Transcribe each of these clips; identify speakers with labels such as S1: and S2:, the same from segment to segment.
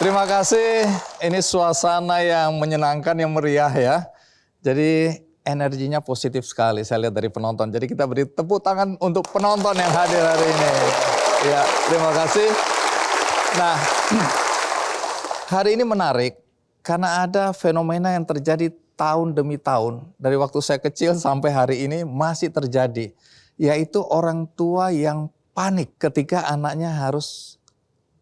S1: Terima kasih. Ini suasana yang menyenangkan, yang meriah ya. Jadi energinya positif sekali saya lihat dari penonton. Jadi kita beri tepuk tangan untuk penonton yang hadir hari ini. Ya, terima kasih. Nah, hari ini menarik karena ada fenomena yang terjadi tahun demi tahun. Dari waktu saya kecil sampai hari ini masih terjadi. Yaitu orang tua yang panik ketika anaknya harus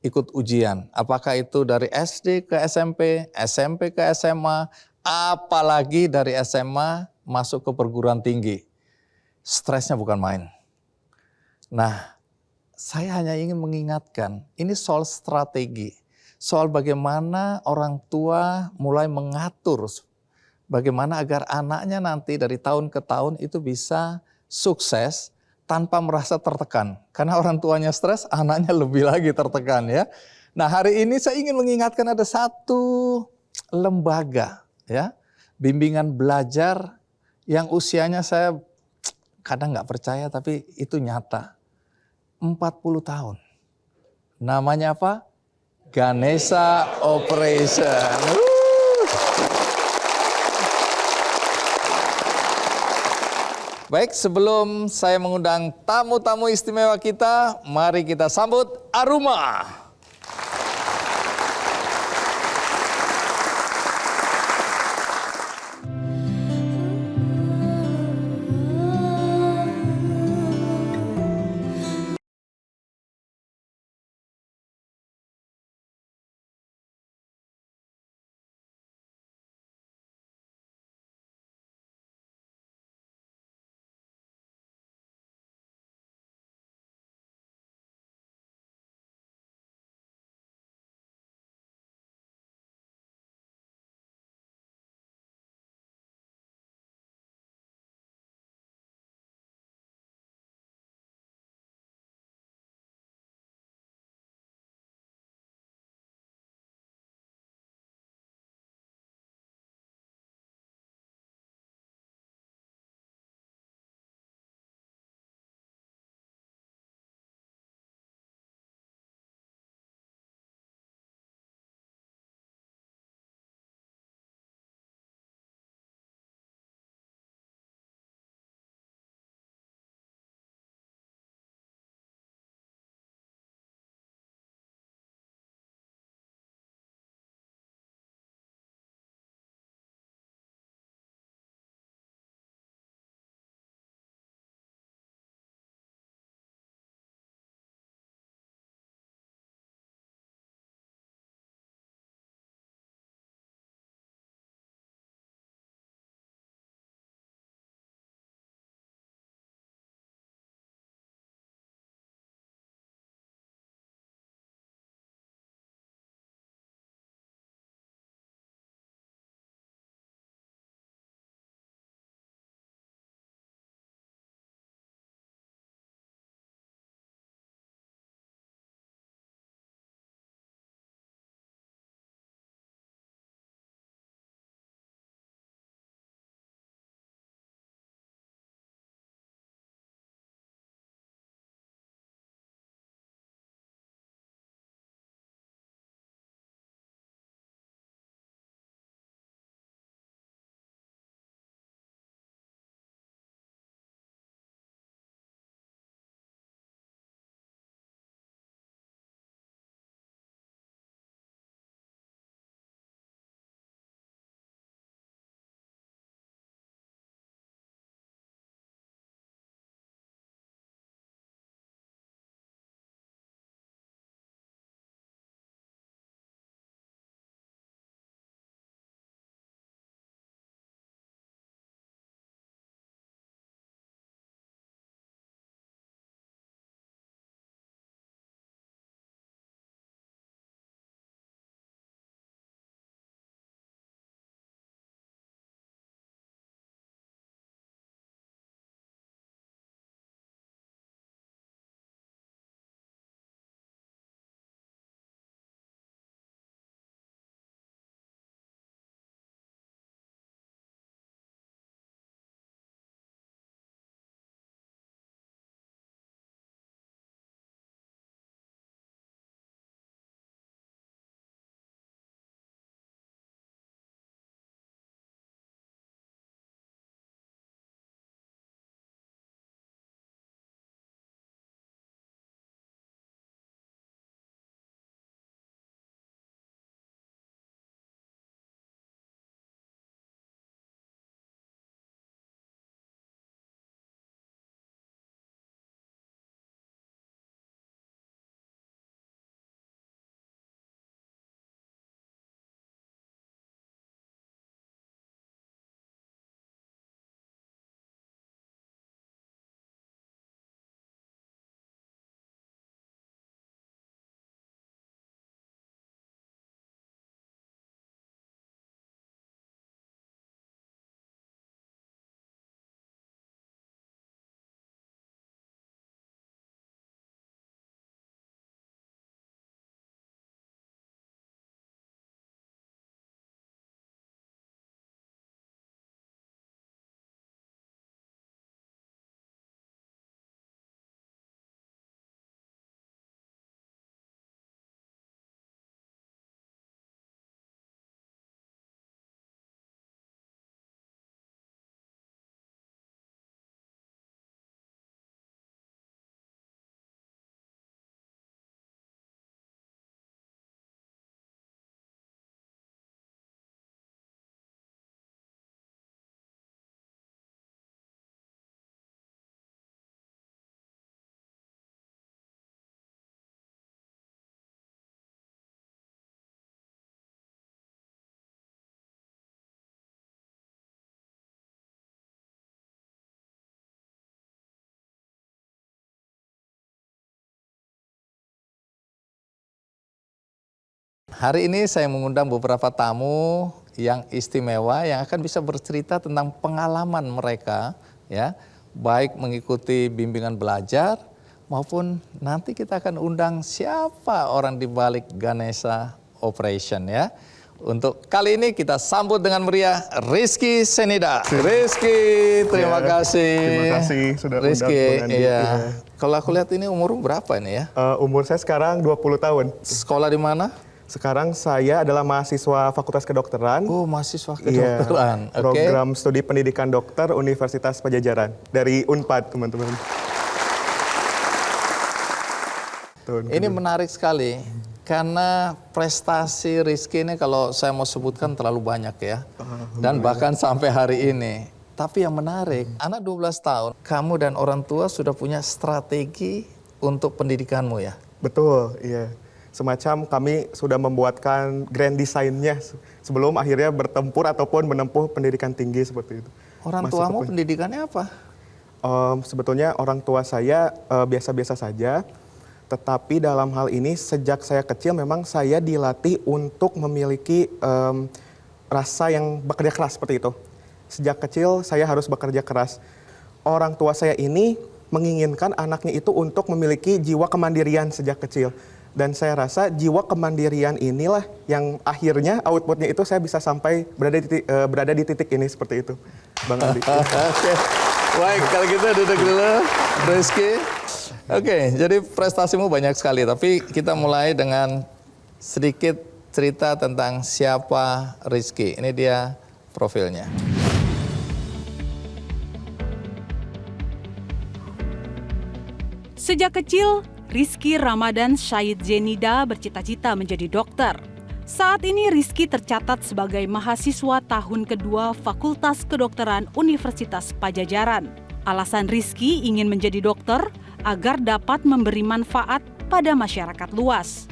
S1: ikut ujian. Apakah itu dari SD ke SMP, SMP ke SMA, apalagi dari SMA masuk ke perguruan tinggi. Stresnya bukan main. Nah, saya hanya ingin mengingatkan, ini soal strategi. Soal bagaimana orang tua mulai mengatur bagaimana agar anaknya nanti dari tahun ke tahun itu bisa sukses tanpa merasa tertekan. Karena orang tuanya stres, anaknya lebih lagi tertekan ya. Nah, hari ini saya ingin mengingatkan ada satu lembaga ya, bimbingan belajar yang usianya saya kadang nggak percaya tapi itu nyata. 40 tahun. Namanya apa? Ganesha Operation. Baik, sebelum saya mengundang tamu-tamu istimewa kita, mari kita sambut Aruma. hari ini saya mengundang beberapa tamu yang istimewa yang akan bisa bercerita tentang pengalaman mereka, ya, baik mengikuti bimbingan belajar maupun nanti kita akan undang siapa orang di balik Ganesha Operation, ya. Untuk kali ini kita sambut dengan meriah Rizky Senida. Rizky, terima kasih.
S2: Terima kasih sudah undang
S1: Rizky,
S2: Bang Andi.
S1: iya. Kalau aku lihat ini umur berapa ini ya?
S2: Umur saya sekarang 20 tahun.
S1: Sekolah di mana?
S2: Sekarang saya adalah mahasiswa Fakultas Kedokteran.
S1: Oh, mahasiswa kedokteran.
S2: Iya, program studi pendidikan dokter Universitas Pajajaran dari Unpad, teman-teman.
S1: Ini menarik sekali karena prestasi Rizky ini kalau saya mau sebutkan terlalu banyak ya. Dan bahkan sampai hari ini. Tapi yang menarik, anak 12 tahun, kamu dan orang tua sudah punya strategi untuk pendidikanmu ya?
S2: Betul, iya. Semacam kami sudah membuatkan grand design-nya sebelum akhirnya bertempur ataupun menempuh pendidikan tinggi seperti itu.
S1: Orang tuamu pendidikannya apa?
S2: Sebetulnya orang tua saya biasa-biasa saja. Tetapi dalam hal ini sejak saya kecil memang saya dilatih untuk memiliki rasa yang bekerja keras seperti itu. Sejak kecil saya harus bekerja keras. Orang tua saya ini menginginkan anaknya itu untuk memiliki jiwa kemandirian sejak kecil. Dan saya rasa jiwa kemandirian inilah yang akhirnya outputnya itu saya bisa sampai berada di titik ini seperti itu. Bang Andi.
S1: Oke. Baik, kalau gitu duduk dulu, Rizky. Oke, jadi prestasimu banyak sekali, tapi kita mulai dengan sedikit cerita tentang siapa Rizky. Ini dia profilnya.
S3: Sejak kecil, Rizky Ramadan Syahid Zenida bercita-cita menjadi dokter. Saat ini Rizky tercatat sebagai mahasiswa tahun kedua Fakultas Kedokteran Universitas Pajajaran. Alasan Rizky ingin menjadi dokter agar dapat memberi manfaat pada masyarakat luas.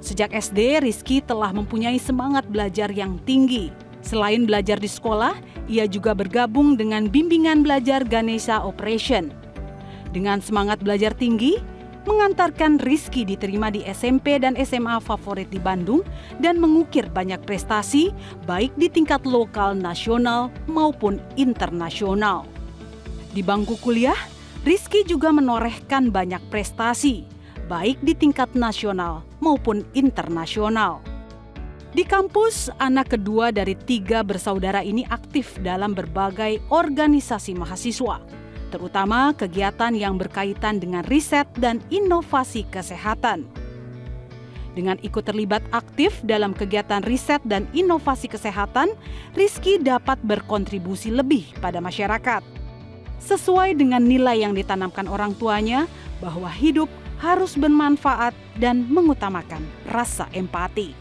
S3: Sejak SD, Rizky telah mempunyai semangat belajar yang tinggi. Selain belajar di sekolah, ia juga bergabung dengan bimbingan belajar Ganesha Operation. Dengan semangat belajar tinggi, mengantarkan Rizky diterima di SMP dan SMA favorit di Bandung dan mengukir banyak prestasi baik di tingkat lokal, nasional maupun internasional. Di bangku kuliah, Rizky juga menorehkan banyak prestasi baik di tingkat nasional maupun internasional. Di kampus, anak kedua dari 3 bersaudara ini aktif dalam berbagai organisasi mahasiswa, terutama kegiatan yang berkaitan dengan riset dan inovasi kesehatan. Dengan ikut terlibat aktif dalam kegiatan riset dan inovasi kesehatan, Rizky dapat berkontribusi lebih pada masyarakat. Sesuai dengan nilai yang ditanamkan orang tuanya bahwa hidup harus bermanfaat dan mengutamakan rasa empati.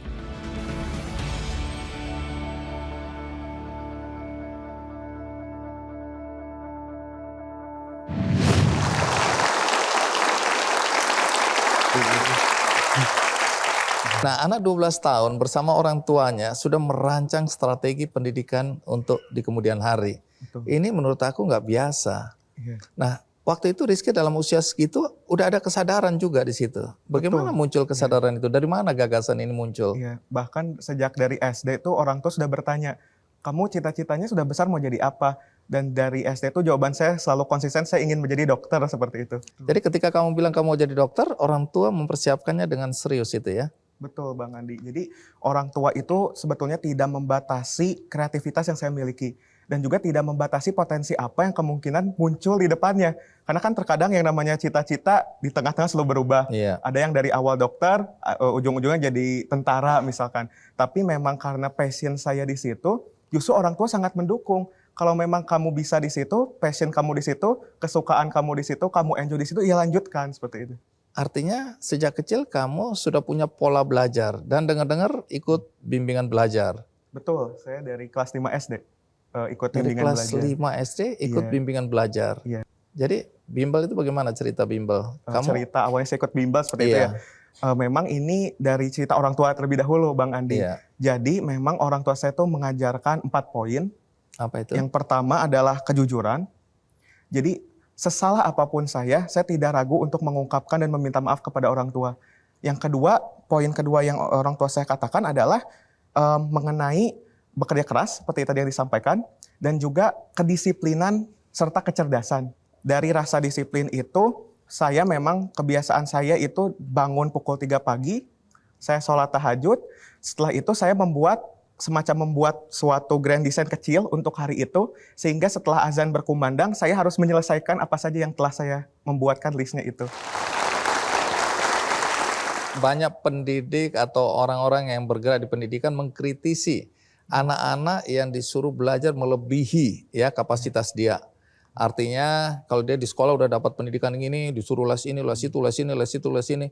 S1: Nah, anak 12 tahun bersama orang tuanya sudah merancang strategi pendidikan untuk di kemudian hari.
S2: Betul.
S1: Ini menurut aku nggak biasa.
S2: Iya.
S1: Nah, waktu itu Rizky dalam usia segitu udah ada kesadaran juga di situ. Bagaimana muncul kesadaran itu? Dari mana gagasan ini muncul?
S2: Iya, bahkan sejak dari SD itu orang tua sudah bertanya, kamu cita-citanya sudah besar mau jadi apa? Dan dari SD itu jawaban saya selalu konsisten, saya ingin menjadi dokter seperti itu.
S1: Jadi ketika kamu bilang kamu mau jadi dokter, orang tua mempersiapkannya dengan serius itu ya?
S2: Betul Bang Andi. Jadi orang tua itu sebetulnya tidak membatasi kreativitas yang saya miliki. Dan juga tidak membatasi potensi apa yang kemungkinan muncul di depannya. Karena kan terkadang yang namanya cita-cita di tengah-tengah selalu berubah.
S1: Iya.
S2: Ada yang dari awal dokter, ujung-ujungnya jadi tentara misalkan. Tapi memang karena passion saya di situ, justru orang tua sangat mendukung. Kalau memang kamu bisa di situ, passion kamu di situ, kesukaan kamu di situ, kamu enjoy di situ, ya lanjutkan seperti itu.
S1: Artinya sejak kecil kamu sudah punya pola belajar dan dengar-dengar ikut bimbingan belajar.
S2: Betul, saya dari kelas 5 SD ikut
S1: Dari
S2: bimbingan
S1: kelas
S2: belajar.
S1: 5 SD ikut
S2: Iya.
S1: bimbingan belajar.
S2: Iya.
S1: Jadi bimbel itu bagaimana cerita bimbel?
S2: Cerita awalnya saya ikut bimbel seperti itu
S1: Iya.
S2: ya. Memang ini dari cerita orang tua terlebih dahulu Bang Andi.
S1: Iya.
S2: Jadi memang orang tua saya tuh mengajarkan 4 poin.
S1: Apa itu?
S2: Yang pertama adalah kejujuran. Jadi sesalah apapun saya tidak ragu untuk mengungkapkan dan meminta maaf kepada orang tua. Yang kedua, poin kedua yang orang tua saya katakan adalah mengenai bekerja keras seperti tadi yang disampaikan, dan juga kedisiplinan serta kecerdasan. Dari rasa disiplin itu, saya memang kebiasaan saya itu bangun pukul 3 pagi, saya sholat tahajud, setelah itu saya membuat suatu grand design kecil untuk hari itu, sehingga setelah azan berkumandang, saya harus menyelesaikan apa saja yang telah saya membuatkan listnya itu.
S1: Banyak pendidik atau orang-orang yang bergerak di pendidikan mengkritisi anak-anak yang disuruh belajar melebihi ya kapasitas dia. Artinya kalau dia di sekolah udah dapat pendidikan ini, disuruh les ini, les itu, les ini, les itu, les ini,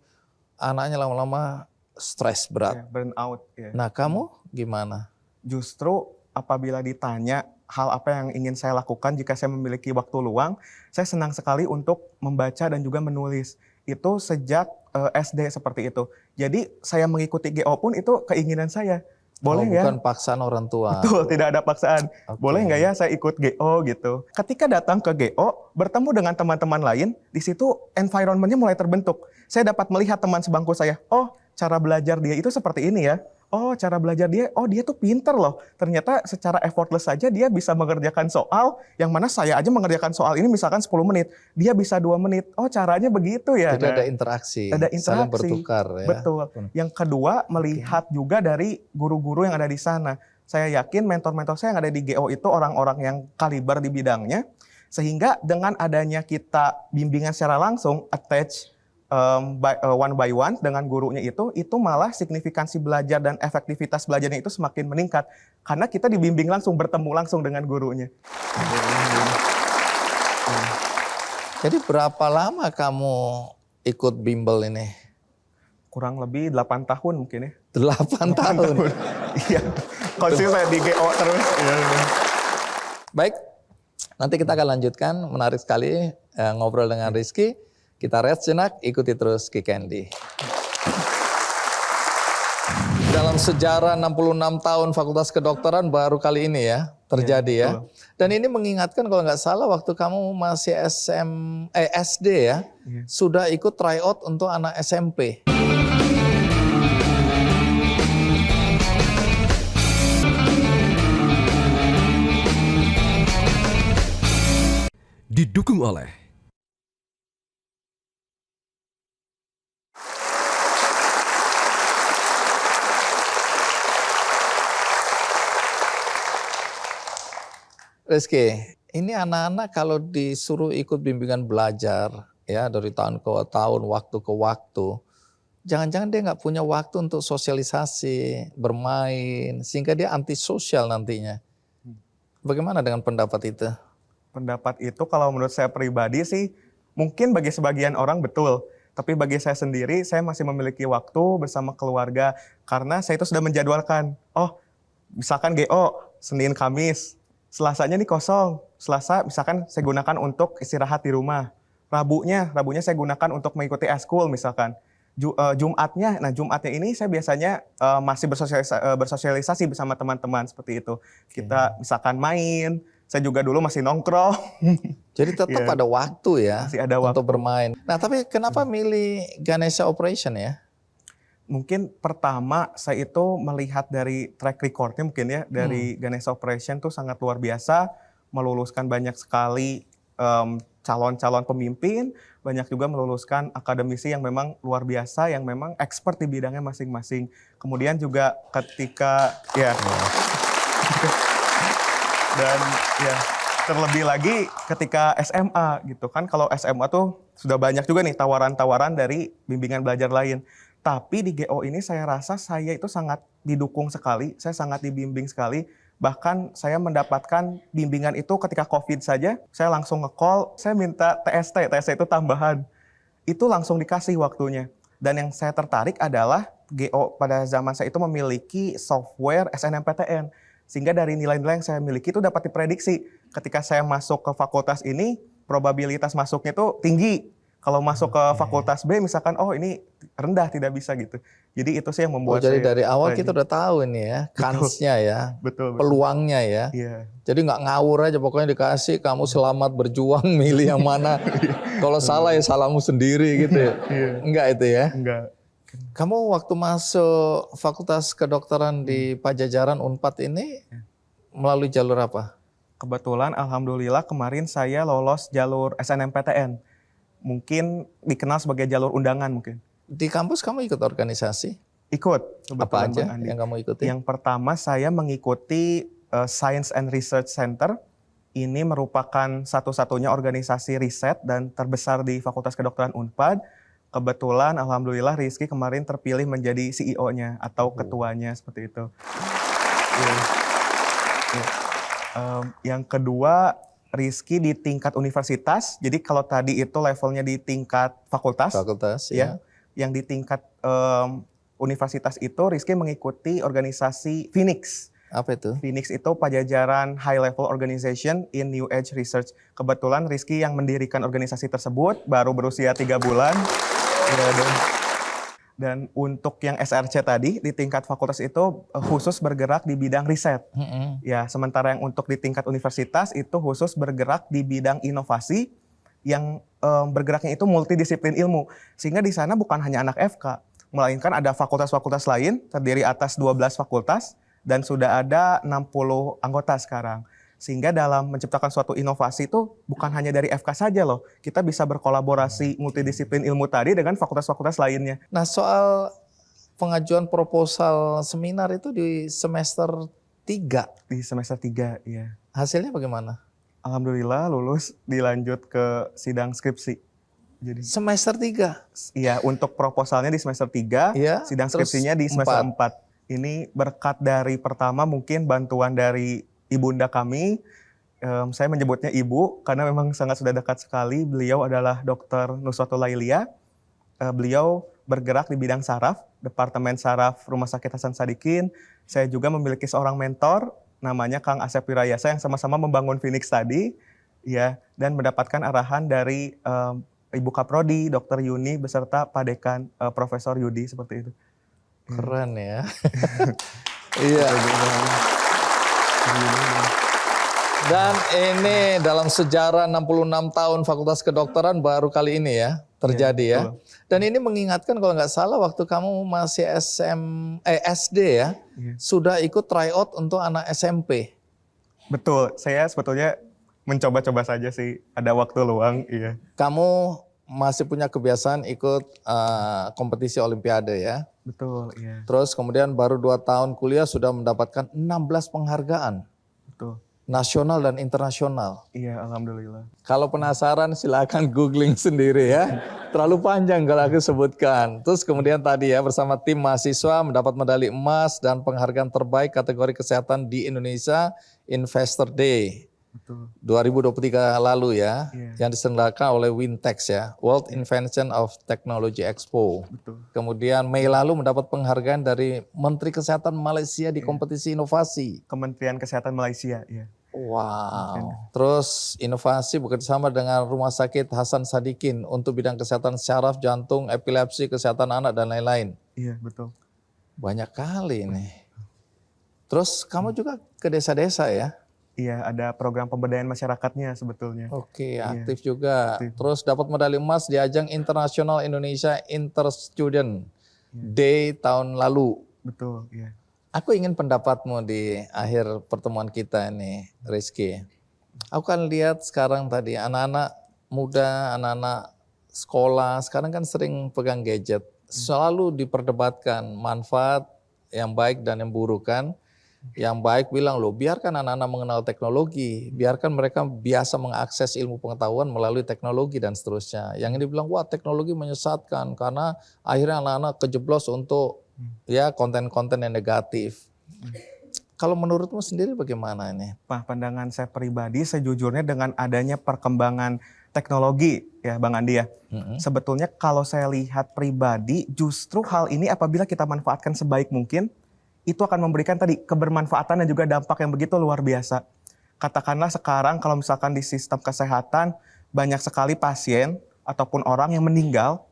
S1: anaknya lama-lama stres berat.
S2: Burn out.
S1: Nah, kamu gimana?
S2: Justru apabila ditanya hal apa yang ingin saya lakukan jika saya memiliki waktu luang, saya senang sekali untuk membaca dan juga menulis. Itu sejak SD seperti itu. Jadi saya mengikuti GO pun itu keinginan saya. Boleh ya?
S1: Bukan paksaan orang tua.
S2: Betul, tidak ada paksaan.
S1: Okay.
S2: Boleh nggak ya saya ikut GO gitu. Ketika datang ke GO, bertemu dengan teman-teman lain, di situ environment-nya mulai terbentuk. Saya dapat melihat teman sebangku saya, oh cara belajar dia itu seperti ini ya. Oh cara belajar dia, oh dia tuh pinter loh. Ternyata secara effortless saja dia bisa mengerjakan soal, yang mana saya aja mengerjakan soal ini misalkan 10 menit. Dia bisa 2 menit. Oh caranya begitu ya.
S1: Jadi ada interaksi, saling bertukar ya.
S2: Betul. Yang kedua, melihat juga dari guru-guru yang ada di sana. Saya yakin mentor-mentor saya yang ada di GO itu orang-orang yang kaliber di bidangnya. Sehingga dengan adanya kita bimbingan secara langsung, attach one by one dengan gurunya itu malah signifikansi belajar dan efektivitas belajarnya itu semakin meningkat. Karena kita dibimbing langsung, bertemu langsung dengan gurunya.
S1: Jadi berapa lama kamu ikut bimbel ini?
S2: Kurang lebih 8 tahun mungkin ya.
S1: 8 tahun?
S2: Iya, konsisten saya di GO terus.
S1: Baik, nanti kita akan lanjutkan. Menarik sekali ngobrol dengan Rizky. Kita rest jenak, ikuti terus Ki Candy. Dalam sejarah 66 tahun Fakultas Kedokteran baru kali ini ya terjadi ya. Dan ini mengingatkan kalau nggak salah waktu kamu masih SD ya, sudah ikut tryout untuk anak SMP.
S4: Didukung oleh
S1: Rizky, ini anak-anak kalau disuruh ikut bimbingan belajar ya dari tahun ke tahun, waktu ke waktu, jangan-jangan dia nggak punya waktu untuk sosialisasi, bermain, sehingga dia antisosial nantinya. Bagaimana dengan pendapat itu?
S2: Pendapat itu kalau menurut saya pribadi sih, mungkin bagi sebagian orang betul. Tapi bagi saya sendiri, saya masih memiliki waktu bersama keluarga. Karena saya itu sudah menjadwalkan, oh misalkan GO, Senin, Kamis. Selasanya nih kosong. Selasa misalkan saya gunakan untuk istirahat di rumah. Rabunya saya gunakan untuk mengikuti eskul misalkan. Jumatnya ini saya biasanya masih bersosialisasi bersama teman-teman seperti itu. Kita misalkan main, saya juga dulu masih nongkrong.
S1: Jadi tetap ada waktu ya
S2: masih ada waktu
S1: untuk bermain. Nah tapi kenapa milih Ganesha Operation ya?
S2: Mungkin pertama saya itu melihat dari track recordnya mungkin ya. Dari Ganesha Operation tuh sangat luar biasa. Meluluskan banyak sekali calon-calon pemimpin. Banyak juga meluluskan akademisi yang memang luar biasa. Yang memang expert di bidangnya masing-masing. Kemudian juga ketika dan ya terlebih lagi ketika SMA gitu kan. Kalau SMA tuh sudah banyak juga nih tawaran-tawaran dari bimbingan belajar lain. Tapi di GO ini saya rasa saya itu sangat didukung sekali, saya sangat dibimbing sekali. Bahkan saya mendapatkan bimbingan itu ketika COVID saja, saya langsung nge-call, saya minta TST itu tambahan. Itu langsung dikasih waktunya. Dan yang saya tertarik adalah GO pada zaman saya itu memiliki software SNMPTN. Sehingga dari nilai-nilai yang saya miliki itu dapat diprediksi. Ketika saya masuk ke fakultas ini, probabilitas masuknya itu tinggi. Kalau masuk ke fakultas B misalkan, oh ini rendah, tidak bisa gitu. Jadi itu sih yang membuat
S1: jadi
S2: saya
S1: dari awal kita udah tahu ini ya, kansnya ya,
S2: betul.
S1: peluangnya ya.
S2: Iya.
S1: Jadi nggak ngawur aja, pokoknya dikasih, kamu selamat berjuang, milih yang mana. Kalau salah ya salahmu sendiri gitu ya. Enggak itu ya.
S2: Enggak.
S1: Kamu waktu masuk Fakultas Kedokteran di Pajajaran Unpad ini melalui jalur apa?
S2: Kebetulan alhamdulillah kemarin saya lolos jalur SNMPTN. Mungkin dikenal sebagai jalur undangan mungkin.
S1: Di kampus kamu ikut organisasi?
S2: Ikut.
S1: Apa
S2: kebetulan
S1: aja
S2: Bang Andi.
S1: yang kamu ikuti?
S2: Yang pertama saya mengikuti Science and Research Center. Ini merupakan satu-satunya organisasi riset dan terbesar di Fakultas Kedokteran Unpad. Kebetulan alhamdulillah Rizky kemarin terpilih menjadi CEO-nya atau ketuanya seperti itu. Iya. Iya. Yang kedua, Rizky di tingkat universitas. Jadi kalau tadi itu levelnya di tingkat fakultas.
S1: Fakultas,
S2: Ya. Yang di tingkat universitas itu Rizky mengikuti organisasi Phoenix.
S1: Apa itu?
S2: Phoenix itu Pajajaran High Level Organization in New Age Research. Kebetulan Rizky yang mendirikan organisasi tersebut baru berusia 3 bulan. Ya, dan untuk yang SRC tadi di tingkat fakultas itu khusus bergerak di bidang riset. Ya, sementara yang untuk di tingkat universitas itu khusus bergerak di bidang inovasi yang bergeraknya itu multidisiplin ilmu. Sehingga di sana bukan hanya anak FK, melainkan ada fakultas-fakultas lain terdiri atas 12 fakultas dan sudah ada 60 anggota sekarang. Sehingga dalam menciptakan suatu inovasi itu bukan hanya dari FK saja loh. Kita bisa berkolaborasi multidisiplin ilmu tadi dengan fakultas-fakultas lainnya.
S1: Nah, soal pengajuan proposal seminar itu di semester 3.
S2: Di semester 3, ya.
S1: Hasilnya bagaimana?
S2: Alhamdulillah lulus, dilanjut ke sidang skripsi. Jadi
S1: Semester 3?
S2: iya, untuk proposalnya di semester 3,
S1: Iya,
S2: sidang
S1: terus
S2: skripsinya di semester
S1: 4.
S2: 4. Ini berkat dari pertama mungkin bantuan dari ibunda kami. Saya menyebutnya ibu karena memang sangat sudah dekat sekali. Beliau adalah Dr. Nusratul Lailia. Beliau bergerak di bidang saraf, Departemen Saraf Rumah Sakit Hasan Sadikin. Saya juga memiliki seorang mentor namanya Kang Asep Wirayasa yang sama-sama membangun Phoenix tadi, ya, dan mendapatkan arahan dari Ibu Kaprodi, Dr. Yuni beserta Pak Dekan Profesor Yudi seperti itu.
S1: Keren ya. Iya. Dan ini dalam sejarah 66 tahun Fakultas Kedokteran baru kali ini ya terjadi ya.
S2: Betul.
S1: Dan ini mengingatkan kalau nggak salah waktu kamu masih SD ya, sudah ikut tryout untuk anak SMP.
S2: Betul, saya sebetulnya mencoba-coba saja sih, ada waktu luang, iya.
S1: Kamu masih punya kebiasaan ikut kompetisi olimpiade ya.
S2: Betul, iya.
S1: Terus kemudian baru 2 tahun kuliah sudah mendapatkan 16 penghargaan.
S2: Betul.
S1: Nasional dan internasional.
S2: Iya, alhamdulillah.
S1: Kalau penasaran silakan googling sendiri ya. Terlalu panjang kalau aku sebutkan. Terus kemudian tadi ya bersama tim mahasiswa mendapat medali emas dan penghargaan terbaik kategori kesehatan di Indonesia Investor Day.
S2: Betul.
S1: 2023 lalu ya,
S2: Iya.
S1: yang diselenggarakan oleh Wintex ya, World Invention of Technology Expo.
S2: Betul.
S1: Kemudian Mei lalu mendapat penghargaan dari Menteri Kesehatan Malaysia di kompetisi inovasi.
S2: Kementerian Kesehatan Malaysia, iya.
S1: Wow. Terus inovasi bekerjasama dengan Rumah Sakit Hasan Sadikin untuk bidang kesehatan syaraf, jantung, epilepsi, kesehatan anak dan lain-lain.
S2: Iya, betul.
S1: Banyak kali nih. Terus kamu juga ke desa-desa ya?
S2: Iya, ada program pemberdayaan masyarakatnya sebetulnya.
S1: Oke,
S2: Iya.
S1: aktif juga.
S2: Aktif.
S1: Terus dapat medali emas di ajang Internasional Indonesia Interstudent Day tahun lalu.
S2: Betul, iya.
S1: Aku ingin pendapatmu di akhir pertemuan kita ini, Rizky. Aku kan lihat sekarang tadi anak-anak muda, anak-anak sekolah, sekarang kan sering pegang gadget. Selalu diperdebatkan manfaat yang baik dan yang buruk kan. Yang baik bilang loh, biarkan anak-anak mengenal teknologi, biarkan mereka biasa mengakses ilmu pengetahuan melalui teknologi dan seterusnya. Yang ini bilang, wah teknologi menyesatkan karena akhirnya anak-anak kejeblos untuk ya konten-konten yang negatif. Kalau menurutmu sendiri bagaimana ini?
S2: Pak, pandangan saya pribadi sejujurnya dengan adanya perkembangan teknologi ya Bang Andi ya. Sebetulnya kalau saya lihat pribadi justru hal ini apabila kita manfaatkan sebaik mungkin, itu akan memberikan tadi kebermanfaatan dan juga dampak yang begitu luar biasa. Katakanlah sekarang kalau misalkan di sistem kesehatan banyak sekali pasien ataupun orang yang meninggal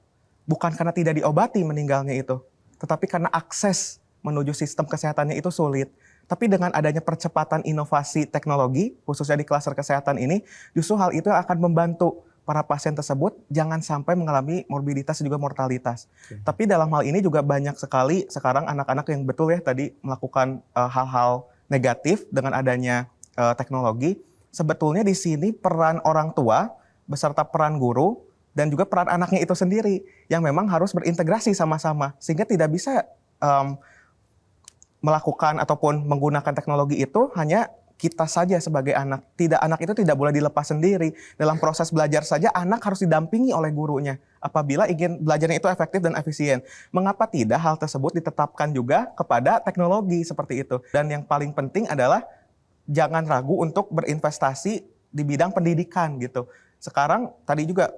S2: bukan karena tidak diobati meninggalnya itu, tetapi karena akses menuju sistem kesehatannya itu sulit. Tapi dengan adanya percepatan inovasi teknologi, khususnya di klaster kesehatan ini, justru hal itu akan membantu para pasien tersebut jangan sampai mengalami morbiditas dan juga mortalitas. Tapi dalam hal ini juga banyak sekali sekarang anak-anak yang betul ya tadi melakukan hal-hal negatif dengan adanya teknologi. Sebetulnya di sini peran orang tua beserta peran guru dan juga peran anaknya itu sendiri yang memang harus berintegrasi sama-sama sehingga tidak bisa melakukan ataupun menggunakan teknologi itu hanya kita saja sebagai anak. Anak itu tidak boleh dilepas sendiri. Dalam proses belajar saja anak harus didampingi oleh gurunya apabila ingin belajarnya itu efektif dan efisien. Mengapa tidak hal tersebut ditetapkan juga kepada teknologi seperti itu? Dan yang paling penting adalah jangan ragu untuk berinvestasi di bidang pendidikan gitu. Sekarang tadi juga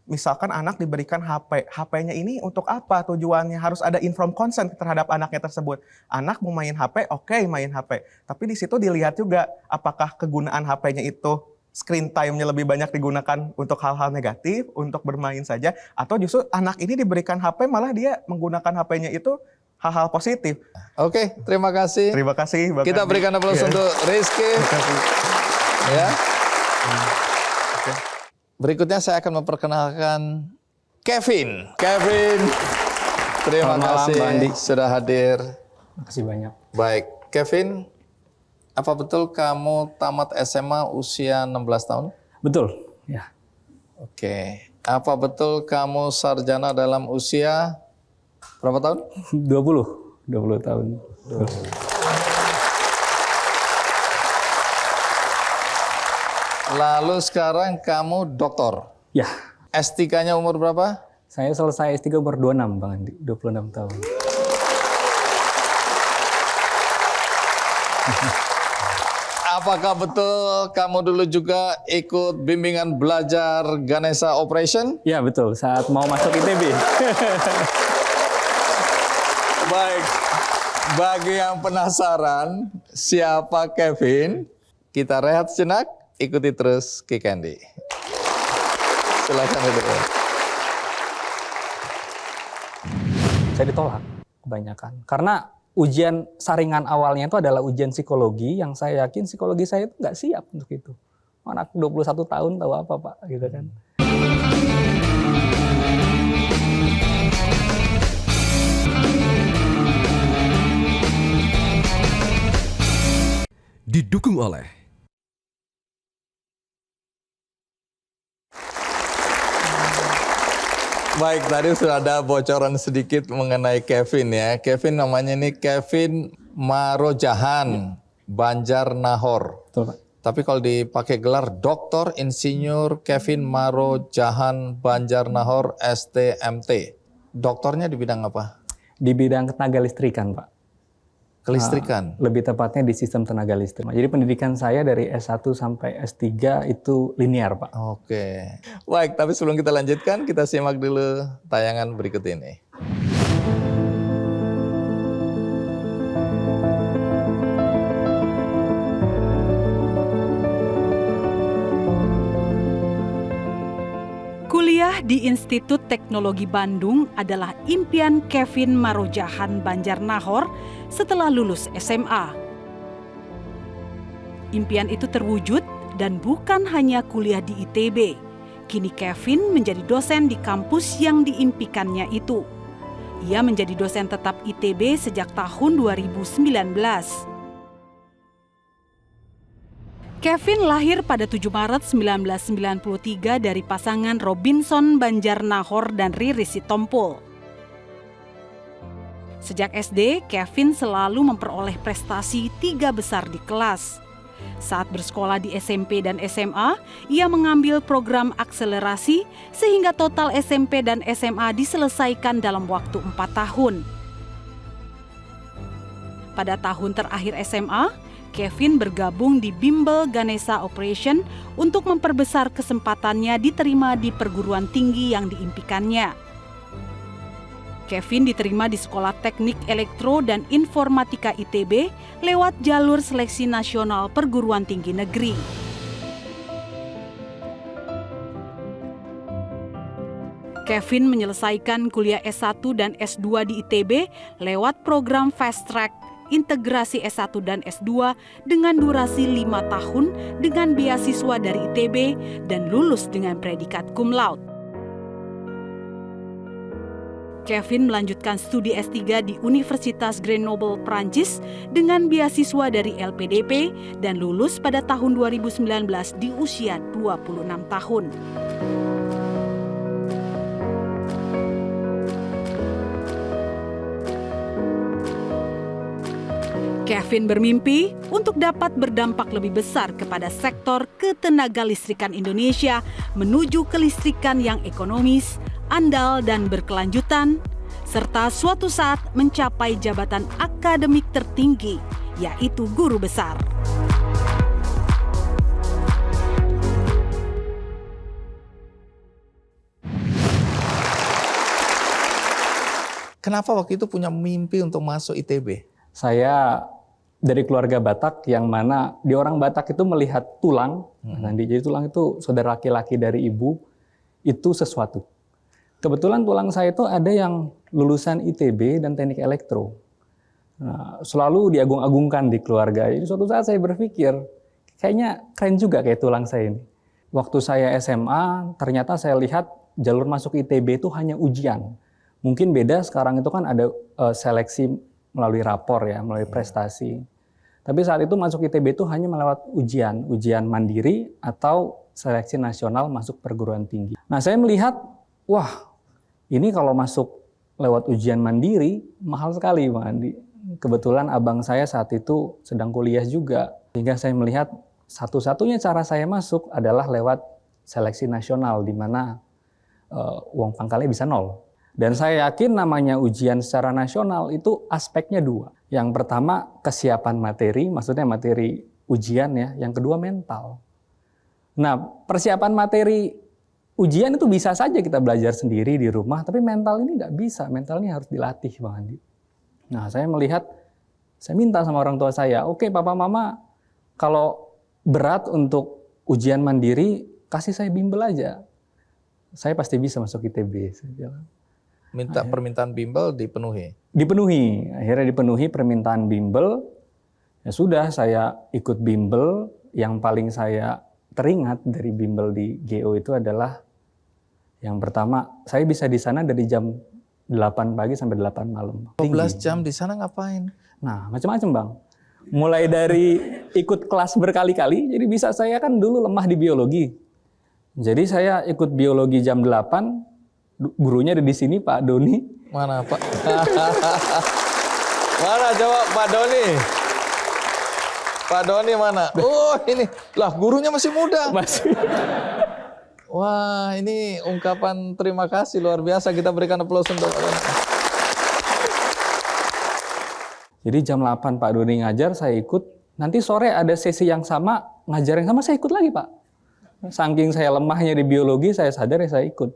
S2: misalkan anak diberikan HP, HP-nya ini untuk apa tujuannya? Harus ada informed consent terhadap anaknya tersebut. Anak mau main HP, oke, main HP. Tapi di situ dilihat juga apakah kegunaan HP-nya itu screen time-nya lebih banyak digunakan untuk hal-hal negatif, untuk bermain saja, atau justru anak ini diberikan HP malah dia menggunakan HP-nya itu hal-hal positif.
S1: Oke, terima kasih.
S2: Terima kasih.
S1: Kita berikan aplaus untuk Rizky. Ya. Berikutnya saya akan memperkenalkan Kevin. Kevin, terima kasih sudah hadir.
S4: Terima kasih banyak.
S1: Baik, Kevin, apa betul kamu tamat SMA usia 16 tahun?
S4: Betul, ya.
S1: Oke. Apa betul kamu sarjana dalam usia berapa tahun?
S4: 20 tahun.
S1: Lalu sekarang kamu doktor.
S4: Ya.
S1: S3-nya umur berapa?
S4: Saya selesai S3 umur 26, Bang Andi. 26 tahun.
S1: Apakah betul kamu dulu juga ikut bimbingan belajar Ganesha Operation?
S4: Ya, betul. Saat mau masuk ITB.
S1: Baik. Bagi yang penasaran siapa Kevin, kita rehat sejenak. Ikuti terus Kick Andy. Silakan duduk.
S4: Saya ditolak kebanyakan. Karena ujian saringan awalnya itu adalah ujian psikologi yang saya yakin psikologi saya itu nggak siap untuk itu. Anak 21 tahun tahu apa Pak, gitu kan.
S5: Didukung oleh
S1: Baik, tadi sudah ada bocoran sedikit mengenai Kevin ya. Kevin namanya ini Kevin Marojahan Banjarnahor.
S4: Betul, Pak.
S1: Tapi kalau dipakai gelar Dr. Insinyur Kevin Marojahan Banjarnahor STMT. Doktornya di bidang apa?
S4: Di bidang tenaga listrikan, Pak.
S1: Kelistrikan.
S4: Lebih tepatnya di sistem tenaga listrik. Jadi pendidikan saya dari S1 sampai S3 itu linear, Pak.
S1: Oke. Baik, tapi sebelum kita lanjutkan, kita simak dulu tayangan berikut ini.
S3: Kuliah di Institut Teknologi Bandung adalah impian Kevin Marojahan Banjarnahor setelah lulus SMA. Impian itu terwujud dan bukan hanya kuliah di ITB. Kini Kevin menjadi dosen di kampus yang diimpikannya itu. Ia menjadi dosen tetap ITB sejak tahun 2019. Kevin lahir pada 7 Maret 1993 dari pasangan Robinson Banjarnahor dan Riri Sitompul. Sejak SD, Kevin selalu memperoleh prestasi 3 besar di kelas. Saat bersekolah di SMP dan SMA, ia mengambil program akselerasi sehingga total SMP dan SMA diselesaikan dalam waktu 4 tahun. Pada tahun terakhir SMA, Kevin bergabung di Bimbel Ganesha Operation untuk memperbesar kesempatannya diterima di perguruan tinggi yang diimpikannya. Kevin diterima di Sekolah Teknik Elektro dan Informatika ITB lewat jalur seleksi nasional perguruan tinggi negeri. Kevin menyelesaikan kuliah S1 dan S2 di ITB lewat program Fast Track integrasi S1 dan S2 dengan durasi 5 tahun dengan beasiswa dari ITB dan lulus dengan predikat cum laude. Kevin melanjutkan studi S3 di Universitas Grenoble, Prancis dengan beasiswa dari LPDP dan lulus pada tahun 2019 di usia 26 tahun. Kevin bermimpi untuk dapat berdampak lebih besar kepada sektor ketenagalistrikan Indonesia menuju kelistrikan yang ekonomis, andal dan berkelanjutan, serta suatu saat mencapai jabatan akademik tertinggi, yaitu guru besar.
S1: Kenapa waktu itu punya mimpi untuk masuk ITB?
S4: Saya dari keluarga Batak yang mana di orang Batak itu melihat tulang, nanti jadi tulang itu saudara laki-laki dari ibu, itu sesuatu. Kebetulan tulang saya itu ada yang lulusan ITB dan teknik elektro. Nah, selalu diagung-agungkan di keluarga. Jadi suatu saat saya berpikir, kayaknya keren juga kayak tulang saya ini. Waktu saya SMA, ternyata saya lihat jalur masuk ITB itu hanya ujian. Mungkin beda sekarang itu kan ada seleksi melalui rapor ya, melalui prestasi. Tapi saat itu masuk ITB itu hanya melewat ujian mandiri atau seleksi nasional masuk perguruan tinggi. Nah, saya melihat, wah, ini kalau masuk lewat ujian mandiri, mahal sekali Bang Andi. Kebetulan abang saya saat itu sedang kuliah juga. Sehingga saya melihat satu-satunya cara saya masuk adalah lewat seleksi nasional, di mana uang pangkalnya bisa 0. Dan saya yakin namanya ujian secara nasional itu aspeknya 2. Yang pertama kesiapan materi, maksudnya materi ujian ya. Yang kedua mental. Nah, persiapan materi ujian itu bisa saja kita belajar sendiri di rumah, tapi mental ini nggak bisa. Mental ini harus dilatih, Bang Andi. Nah, saya melihat, saya minta sama orang tua saya, oke Papa Mama, kalau berat untuk ujian mandiri, kasih saya bimbel aja. Saya pasti bisa masuk ITB. Saya bilang.
S1: Minta permintaan bimbel dipenuhi?
S4: Dipenuhi, akhirnya dipenuhi permintaan bimbel. Ya sudah, saya ikut bimbel. Yang paling saya teringat dari bimbel di GO itu adalah yang pertama, saya bisa di sana dari jam 8 pagi sampai 8 malam.
S1: 12 jam di sana ngapain?
S4: Nah, macam-macam Bang. Mulai dari ikut kelas berkali-kali, jadi bisa saya kan dulu lemah di biologi. Jadi saya ikut biologi jam 8, gurunya ada di sini Pak Doni.
S1: Mana Pak? Mana coba Pak Doni? Pak Doni mana? Oh ini, lah gurunya masih muda.
S4: Masih.
S1: Wah ini ungkapan terima kasih luar biasa, kita berikan aplaus untuk Pak Doni.
S4: Jadi jam 8 Pak Doni ngajar, saya ikut. Nanti sore ada sesi yang sama, ngajar yang sama, saya ikut lagi Pak. Saking saya lemahnya di biologi, saya sadar ya saya ikut.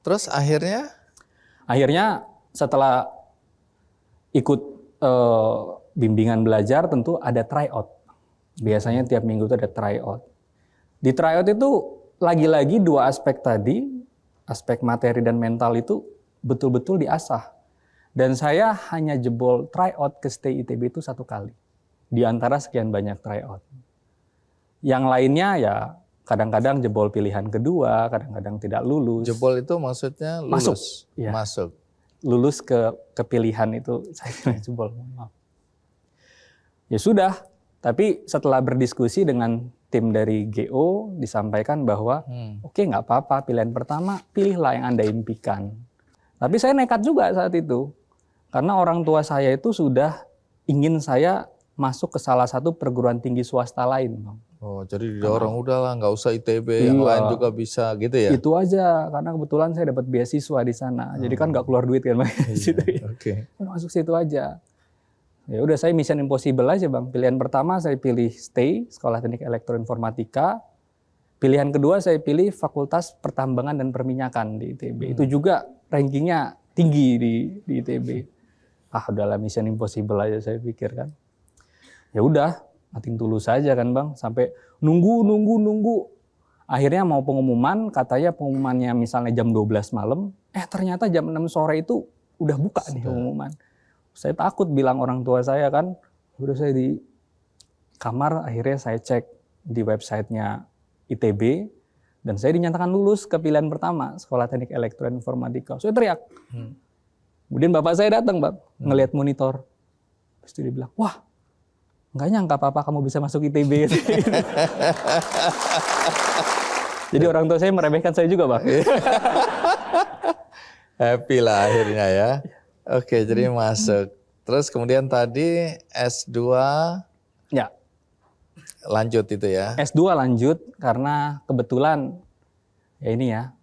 S1: Terus akhirnya?
S4: Akhirnya setelah ikut bimbingan belajar tentu ada tryout. Biasanya tiap minggu itu ada tryout. Di tryout itu lagi-lagi 2 aspek tadi, aspek materi dan mental itu betul-betul diasah. Dan saya hanya jebol tryout ke STI ITB itu 1 kali. Di antara sekian banyak tryout. Yang lainnya ya kadang-kadang jebol pilihan kedua, kadang-kadang tidak lulus.
S1: Jebol itu maksudnya lulus?
S4: Masuk. Ya.
S1: Masuk.
S4: Lulus ke pilihan itu saya kira jebol. Maaf. Ya sudah, tapi setelah berdiskusi dengan tim dari GO disampaikan bahwa oke, nggak apa-apa, pilihan pertama pilihlah yang Anda impikan. Tapi saya nekat juga saat itu. Karena orang tua saya itu sudah ingin saya masuk ke salah satu perguruan tinggi swasta lain, Bang.
S1: Oh, jadi didorong udahlah nggak usah ITB, yang lain juga bisa gitu ya?
S4: Itu aja, karena kebetulan saya dapat beasiswa di sana. Jadi kan nggak keluar duit kan, Bang.
S1: Oke.
S4: Masuk situ aja. Ya udah, saya mission impossible aja Bang. Pilihan pertama saya pilih STI, Sekolah Teknik Elektroinformatika. Pilihan kedua saya pilih Fakultas Pertambangan dan Perminyakan di ITB. Itu juga rankingnya tinggi di ITB. Ah udahlah, mission impossible aja saya pikir kan. Ya udah, nothing tulus saja kan Bang. Sampai nunggu. Akhirnya mau pengumuman, katanya pengumumannya misalnya jam 12 malam. Ternyata jam 6 sore itu udah buka nih pengumuman. Saya takut bilang orang tua saya kan, Udah saya di kamar, akhirnya saya cek di websitenya ITB, dan saya dinyatakan lulus ke pilihan pertama, Sekolah Teknik Elektroinformatika. Saya teriak. Kemudian bapak saya datang, Bang, ngelihat monitor. Terus dia bilang, wah, nggak nyangka papa kamu bisa masuk ITB. Jadi orang tua saya meremehkan saya juga, Bang.
S1: Happy lah akhirnya ya. Oke, jadi masuk. Terus kemudian tadi S2
S4: Ya,
S1: lanjut itu ya.
S4: S2 lanjut karena kebetulan ya ini ya,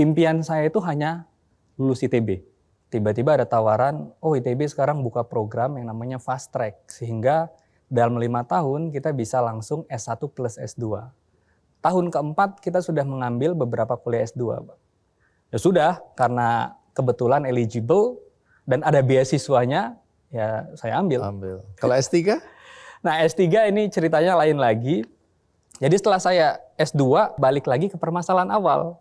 S4: impian saya itu hanya lulus ITB. Tiba-tiba ada tawaran, oh ITB sekarang buka program yang namanya fast track, sehingga dalam 5 tahun kita bisa langsung S1 plus S2. Tahun keempat kita sudah mengambil beberapa kuliah S2. Ya sudah, karena kebetulan eligible dan ada beasiswanya, ya saya ambil.
S1: Kalau S3?
S4: Nah S3 ini ceritanya lain lagi. Jadi setelah saya S2 balik lagi ke permasalahan awal.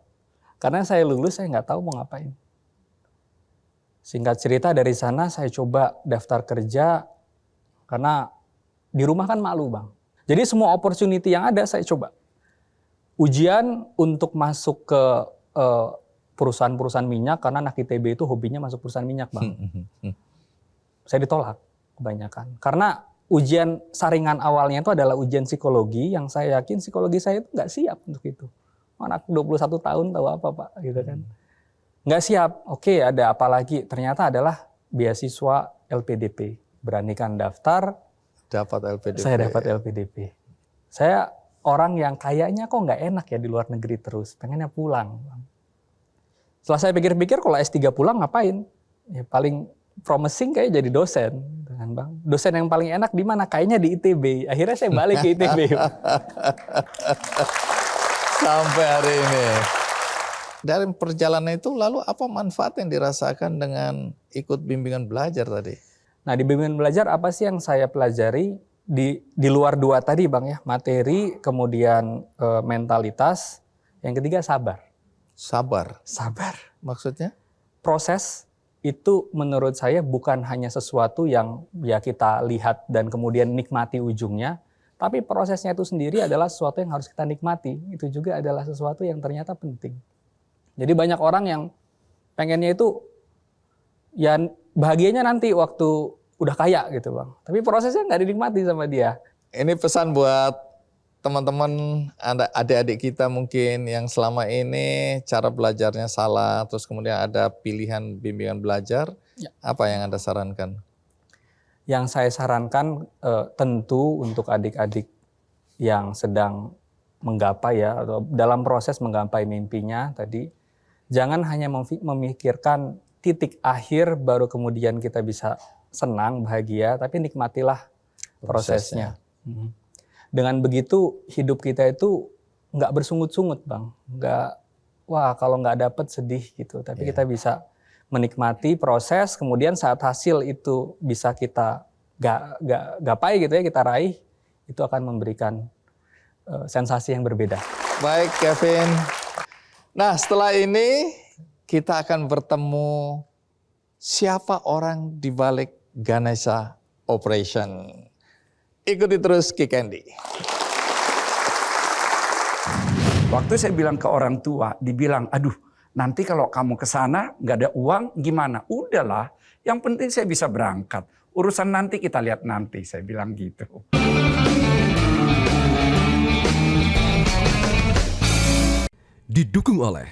S4: Karena saya lulus saya nggak tahu mau ngapain. Singkat cerita dari sana saya coba daftar kerja. Karena di rumah kan malu, Bang. Jadi semua opportunity yang ada saya coba. Ujian untuk masuk ke perusahaan-perusahaan minyak, karena anak ITB itu hobinya masuk perusahaan minyak, Bang. Saya ditolak kebanyakan. Karena ujian saringan awalnya itu adalah ujian psikologi, yang saya yakin psikologi saya itu nggak siap untuk itu. Anak 21 tahun tahu apa, Pak, gitu kan. Nggak siap. Oke, ada apa lagi? Ternyata adalah beasiswa LPDP. Beranikan daftar.
S1: Dapat LPDP.
S4: Saya dapat LPDP. Saya orang yang kayaknya kok nggak enak ya di luar negeri terus. Pengennya pulang. Setelah saya pikir-pikir, kalau S3 pulang ngapain? Ya paling promising kayak jadi dosen, kan Bang. Dosen yang paling enak di mana? Kayaknya di ITB. Akhirnya saya balik ke ITB.
S1: Sampai hari ini. Dari perjalanan itu lalu apa manfaat yang dirasakan dengan ikut bimbingan belajar tadi?
S4: Nah, di bimbingan belajar apa sih yang saya pelajari di luar dua tadi, Bang ya? Materi, kemudian mentalitas, yang ketiga sabar.
S1: Sabar.
S4: Sabar.
S1: Maksudnya?
S4: Proses itu menurut saya bukan hanya sesuatu yang ya kita lihat dan kemudian nikmati ujungnya, tapi prosesnya itu sendiri adalah sesuatu yang harus kita nikmati. Itu juga adalah sesuatu yang ternyata penting. Jadi banyak orang yang pengennya itu ya bahagianya nanti waktu udah kaya gitu, Bang. Tapi prosesnya nggak dinikmati sama dia.
S1: Ini pesan buat teman-teman, adik-adik kita mungkin yang selama ini cara belajarnya salah, terus kemudian ada pilihan bimbingan belajar,
S4: Ya.
S1: Apa yang Anda sarankan?
S4: Yang saya sarankan tentu untuk adik-adik yang sedang menggapai ya, atau dalam proses menggapai mimpinya tadi, jangan hanya memikirkan titik akhir baru kemudian kita bisa senang, bahagia, tapi nikmatilah prosesnya. Dengan begitu hidup kita itu nggak bersungut-sungut, Bang. Nggak, wah kalau nggak dapet sedih gitu. Tapi kita bisa menikmati proses, kemudian saat hasil itu bisa kita gapai gitu ya, kita raih, itu akan memberikan sensasi yang berbeda.
S1: Baik Kevin. Nah setelah ini kita akan bertemu siapa orang di balik Ganesha Operation. Ikuti terus Ki Candy.
S5: Waktu saya bilang ke orang tua, dibilang, aduh nanti kalau kamu ke sana nggak ada uang gimana? Udahlah, yang penting saya bisa berangkat. Urusan nanti kita lihat nanti, saya bilang gitu.
S6: Didukung oleh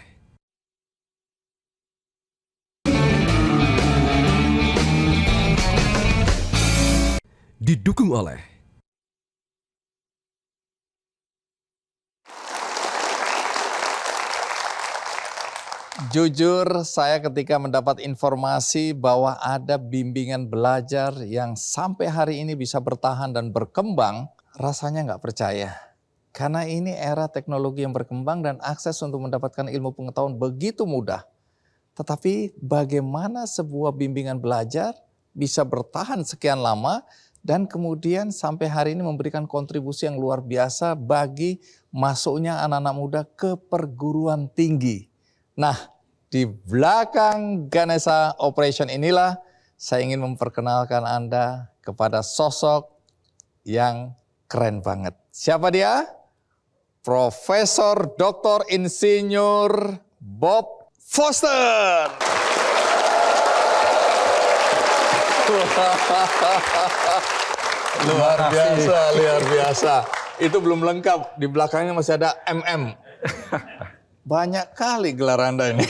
S1: Jujur saya ketika mendapat informasi bahwa ada bimbingan belajar yang sampai hari ini bisa bertahan dan berkembang, rasanya nggak percaya. Karena ini era teknologi yang berkembang dan akses untuk mendapatkan ilmu pengetahuan begitu mudah. Tetapi bagaimana sebuah bimbingan belajar bisa bertahan sekian lama dan kemudian sampai hari ini memberikan kontribusi yang luar biasa bagi masuknya anak-anak muda ke perguruan tinggi. Nah, di belakang Ganesha Operation inilah saya ingin memperkenalkan Anda kepada sosok yang keren banget. Siapa dia? Profesor Dr. Insinyur Bob Foster. Luar biasa, luar biasa. Itu belum lengkap, di belakangnya masih ada MM. Banyak kali gelar Anda ini.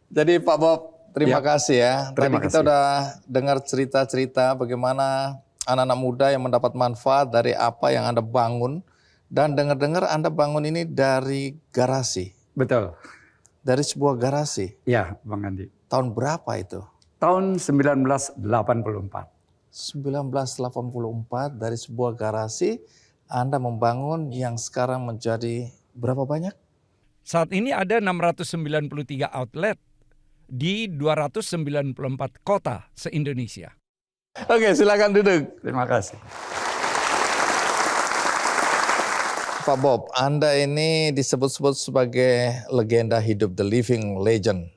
S1: Jadi Pak Bob, terima kasih ya.
S5: Terima
S1: Tadi kita
S5: kasih.
S1: udah dengar cerita-cerita bagaimana anak-anak muda yang mendapat manfaat dari apa yang Anda bangun. Dan dengar-dengar Anda bangun ini dari garasi.
S5: Betul.
S1: Dari sebuah garasi.
S5: Ya, Bang Andi.
S1: Tahun berapa itu?
S5: Tahun 1984.
S1: 1984 dari sebuah garasi Anda membangun yang sekarang menjadi berapa banyak?
S5: Saat ini ada 693 outlet di 294 kota se-Indonesia.
S1: Oke, silakan duduk.
S5: Terima kasih.
S1: Pak Bob, Anda ini disebut-sebut sebagai legenda hidup, the living legend.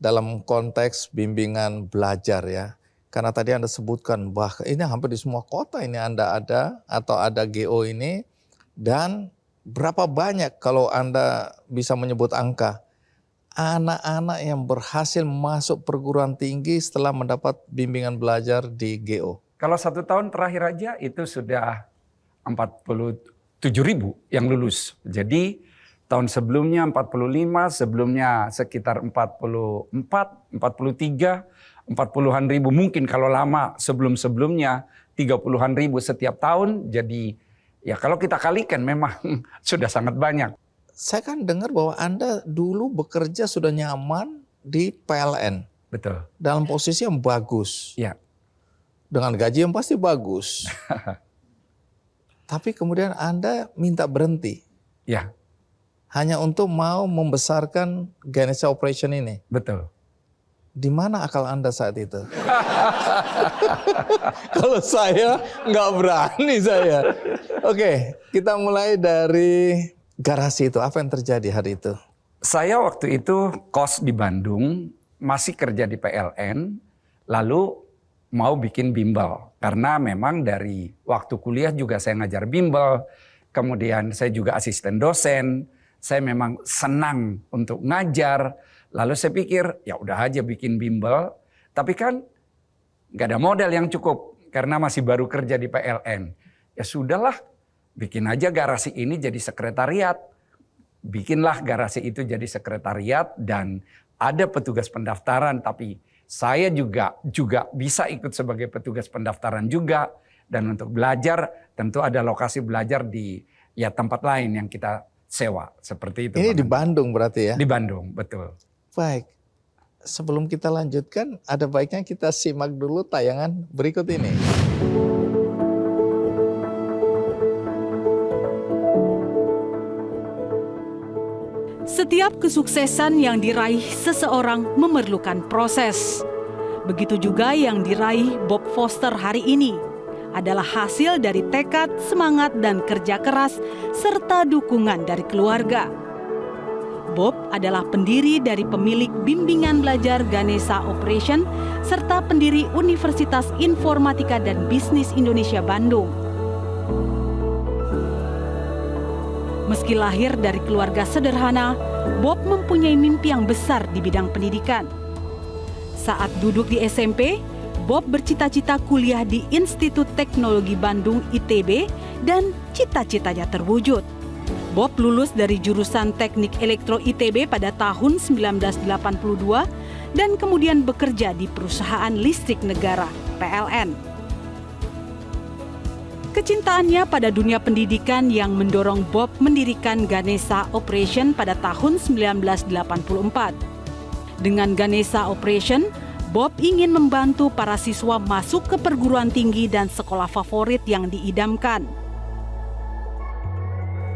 S1: Dalam konteks bimbingan belajar ya. Karena tadi Anda sebutkan bahwa ini hampir di semua kota ini Anda ada atau ada GO ini. Dan berapa banyak kalau Anda bisa menyebut angka, anak-anak yang berhasil masuk perguruan tinggi setelah mendapat bimbingan belajar di GO?
S5: Kalau 1 tahun terakhir aja itu sudah 47.000 yang lulus. Jadi tahun sebelumnya 45, sebelumnya sekitar 44, 43, 40-an ribu. Mungkin kalau lama sebelum-sebelumnya 30-an ribu setiap tahun. Jadi ya kalau kita kalikan memang sudah sangat banyak.
S1: Saya kan dengar bahwa Anda dulu bekerja sudah nyaman di PLN.
S5: Betul.
S1: Dalam posisi yang bagus.
S5: Ya.
S1: Dengan gaji yang pasti bagus. Tapi kemudian Anda minta berhenti.
S5: Ya,
S1: Hanya untuk mau membesarkan Ganesha Operation ini.
S5: betul.
S1: Di mana akal Anda saat itu? Kalau saya nggak berani saya. Oke, kita mulai dari garasi itu. Apa yang terjadi hari itu?
S5: Saya waktu itu kos di Bandung, masih kerja di PLN, lalu mau bikin bimbel. Karena memang dari waktu kuliah juga saya ngajar bimbel, kemudian saya juga asisten dosen, saya memang senang untuk ngajar. Lalu saya pikir ya udah aja bikin bimbel, tapi kan nggak ada modal yang cukup karena masih baru kerja di PLN. Ya sudahlah, bikin aja garasi ini jadi sekretariat. Bikinlah garasi itu jadi sekretariat dan ada petugas pendaftaran, tapi saya juga bisa ikut sebagai petugas pendaftaran juga. Dan untuk belajar tentu ada lokasi belajar di ya tempat lain yang kita sewa seperti itu.
S1: Ini di
S5: Bang.
S1: Bandung berarti ya?
S5: Di Bandung, betul.
S1: Baik. Sebelum kita lanjutkan, ada baiknya kita simak dulu tayangan berikut ini.
S3: Setiap kesuksesan yang diraih seseorang memerlukan proses. Begitu juga yang diraih Bob Foster hari ini adalah hasil dari tekad, semangat, dan kerja keras serta dukungan dari keluarga. Bob adalah pendiri dari pemilik bimbingan belajar Ganesha Operation serta pendiri Universitas Informatika dan Bisnis Indonesia Bandung. Meski lahir dari keluarga sederhana, Bob mempunyai mimpi yang besar di bidang pendidikan. Saat duduk di SMP, Bob bercita-cita kuliah di Institut Teknologi Bandung ITB dan cita-citanya terwujud. Bob lulus dari jurusan Teknik Elektro ITB pada tahun 1982 dan kemudian bekerja di perusahaan listrik negara PLN. Kecintaannya pada dunia pendidikan yang mendorong Bob mendirikan Ganesha Operation pada tahun 1984. Dengan Ganesha Operation, Bob ingin membantu para siswa masuk ke perguruan tinggi dan sekolah favorit yang diidamkan.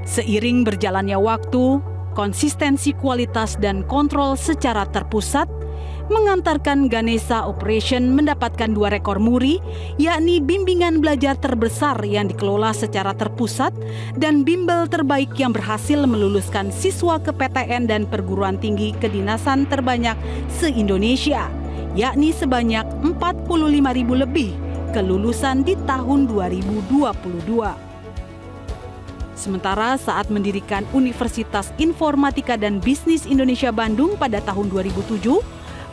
S3: Seiring berjalannya waktu, konsistensi kualitas dan kontrol secara terpusat mengantarkan Ganesha Operation mendapatkan 2 rekor muri, yakni bimbingan belajar terbesar yang dikelola secara terpusat dan bimbel terbaik yang berhasil meluluskan siswa ke PTN dan perguruan tinggi kedinasan terbanyak se-Indonesia, yakni sebanyak 45.000 lebih kelulusan di tahun 2022. Sementara saat mendirikan Universitas Informatika dan Bisnis Indonesia Bandung pada tahun 2007,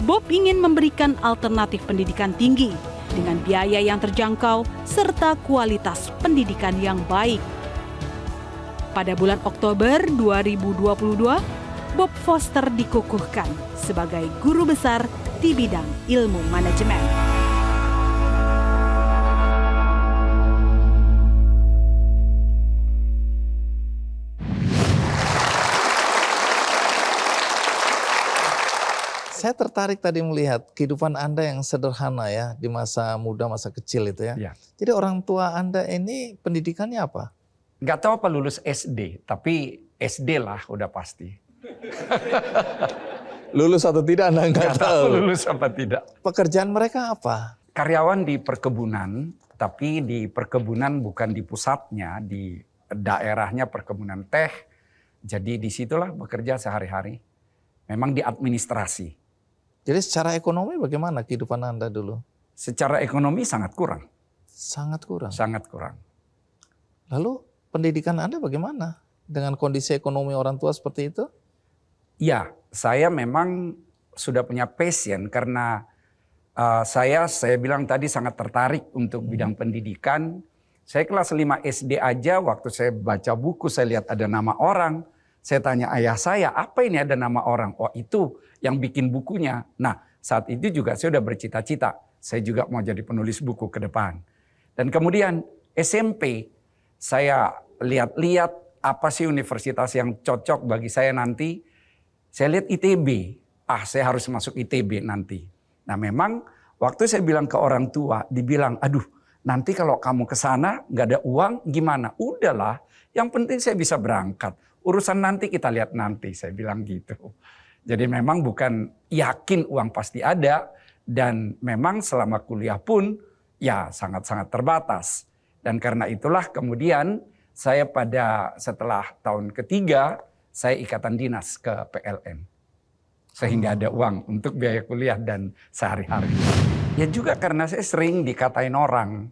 S3: Bob ingin memberikan alternatif pendidikan tinggi dengan biaya yang terjangkau serta kualitas pendidikan yang baik. Pada bulan Oktober 2022, Bob Foster dikukuhkan sebagai guru besar di bidang ilmu manajemen.
S1: Saya tertarik tadi melihat kehidupan Anda yang sederhana ya di masa muda, masa kecil itu ya.
S5: Ya.
S1: Jadi orang tua Anda ini pendidikannya apa?
S5: Nggak tahu apa lulus SD, tapi SD lah udah pasti.
S1: Lulus atau tidak Anda nggak tahu.
S5: Lulus apa tidak.
S1: Pekerjaan mereka apa?
S5: Karyawan di perkebunan, tapi di perkebunan bukan di pusatnya, di daerahnya perkebunan teh. Jadi disitulah bekerja sehari-hari. Memang di administrasi.
S1: Jadi secara ekonomi bagaimana kehidupan Anda dulu?
S5: Secara ekonomi sangat kurang.
S1: Sangat kurang.
S5: Sangat kurang.
S1: Lalu pendidikan Anda bagaimana? Dengan kondisi ekonomi orang tua seperti itu?
S5: Ya, saya memang sudah punya passion karena saya bilang tadi sangat tertarik untuk bidang pendidikan. Saya kelas 5 SD aja waktu saya baca buku saya lihat ada nama orang. Saya tanya ayah saya, apa ini ada nama orang? Oh itu yang bikin bukunya. Nah saat itu juga saya sudah bercita-cita. Saya juga mau jadi penulis buku ke depan. Dan kemudian SMP saya lihat-lihat apa sih universitas yang cocok bagi saya nanti. Saya lihat ITB. Saya harus masuk ITB nanti. Nah memang waktu saya bilang ke orang tua, dibilang, aduh nanti kalau kamu ke sana nggak ada uang gimana? Udahlah, yang penting saya bisa berangkat. Urusan nanti kita lihat nanti, saya bilang gitu. Jadi memang bukan yakin uang pasti ada. Dan memang selama kuliah pun ya sangat-sangat terbatas. Dan karena itulah kemudian saya setelah tahun ketiga, saya ikatan dinas ke PLN. Sehingga ada uang untuk biaya kuliah dan sehari-hari. Ya juga karena saya sering dikatain orang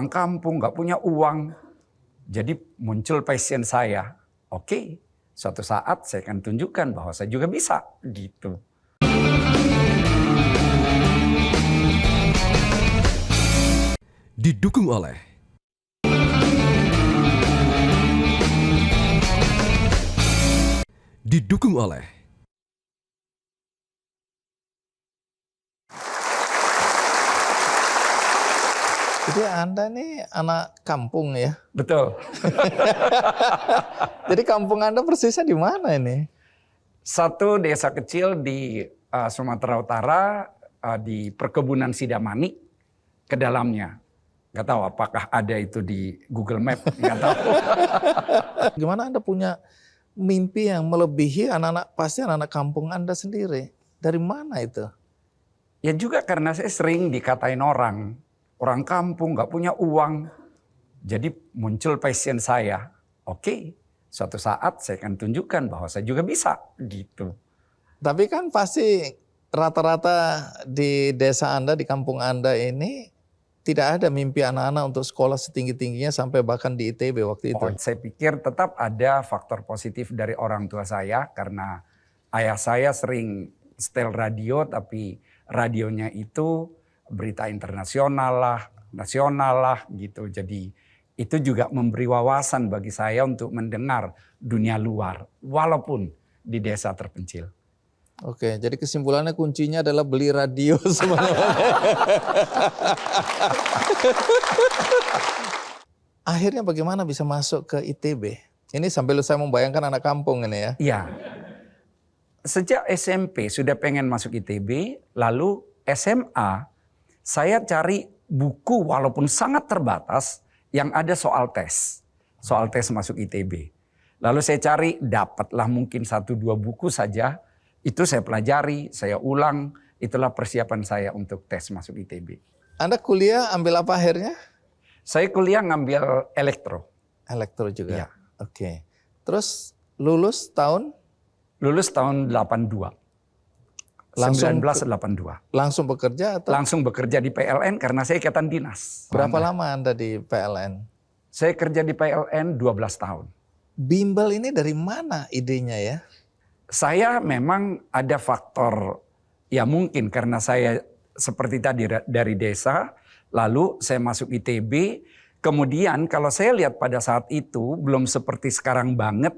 S5: kampung gak punya uang. Jadi muncul passion saya. Oke, suatu saat saya akan tunjukkan bahwa saya juga bisa gitu.
S6: Didukung oleh
S1: Jadi Anda nih anak kampung ya?
S5: Betul.
S1: Jadi kampung Anda persisnya di mana ini?
S5: Satu desa kecil di Sumatera Utara, di perkebunan Sidamani, ke dalamnya. Nggak tahu apakah ada itu di Google Map, nggak tahu.
S1: Gimana Anda punya mimpi yang melebihi pasti anak-anak kampung Anda sendiri? Dari mana itu?
S5: Ya juga karena saya sering dikatain orang kampung nggak punya uang. Jadi muncul passion saya. Oke, suatu saat saya akan tunjukkan bahwa saya juga bisa gitu.
S1: Tapi kan pasti rata-rata di desa Anda, di kampung Anda ini tidak ada mimpi anak-anak untuk sekolah setinggi-tingginya sampai bahkan di ITB waktu itu.
S5: Saya pikir tetap ada faktor positif dari orang tua saya karena ayah saya sering setel radio tapi radionya itu berita internasional lah, nasional lah gitu. Jadi itu juga memberi wawasan bagi saya untuk mendengar dunia luar walaupun di desa terpencil.
S1: Oke, jadi kesimpulannya kuncinya adalah beli radio sebenarnya. Akhirnya bagaimana bisa masuk ke ITB? Ini sambil saya membayangkan anak kampung ini ya.
S5: Iya. Sejak SMP sudah pengen masuk ITB, lalu SMA saya cari buku walaupun sangat terbatas yang ada soal tes masuk ITB. Lalu saya cari, dapatlah mungkin 1-2 buku saja. Itu saya pelajari, saya ulang. Itulah persiapan saya untuk tes masuk ITB.
S1: Anda kuliah ambil apa akhirnya?
S5: Saya kuliah ngambil elektro.
S1: Elektro juga?
S5: Iya.
S1: Oke. Terus lulus tahun?
S5: Lulus tahun 82.
S1: Langsung
S5: 1982.
S1: langsung bekerja atau
S5: Langsung bekerja di PLN karena saya ikatan dinas.
S1: berapa lama Anda di PLN?
S5: Saya kerja di PLN 12 tahun.
S1: Bimbel ini dari mana idenya ya?
S5: Saya memang ada faktor, ya mungkin karena saya seperti tadi dari desa, lalu saya masuk ITB. Kemudian kalau saya lihat pada saat itu belum seperti sekarang banget,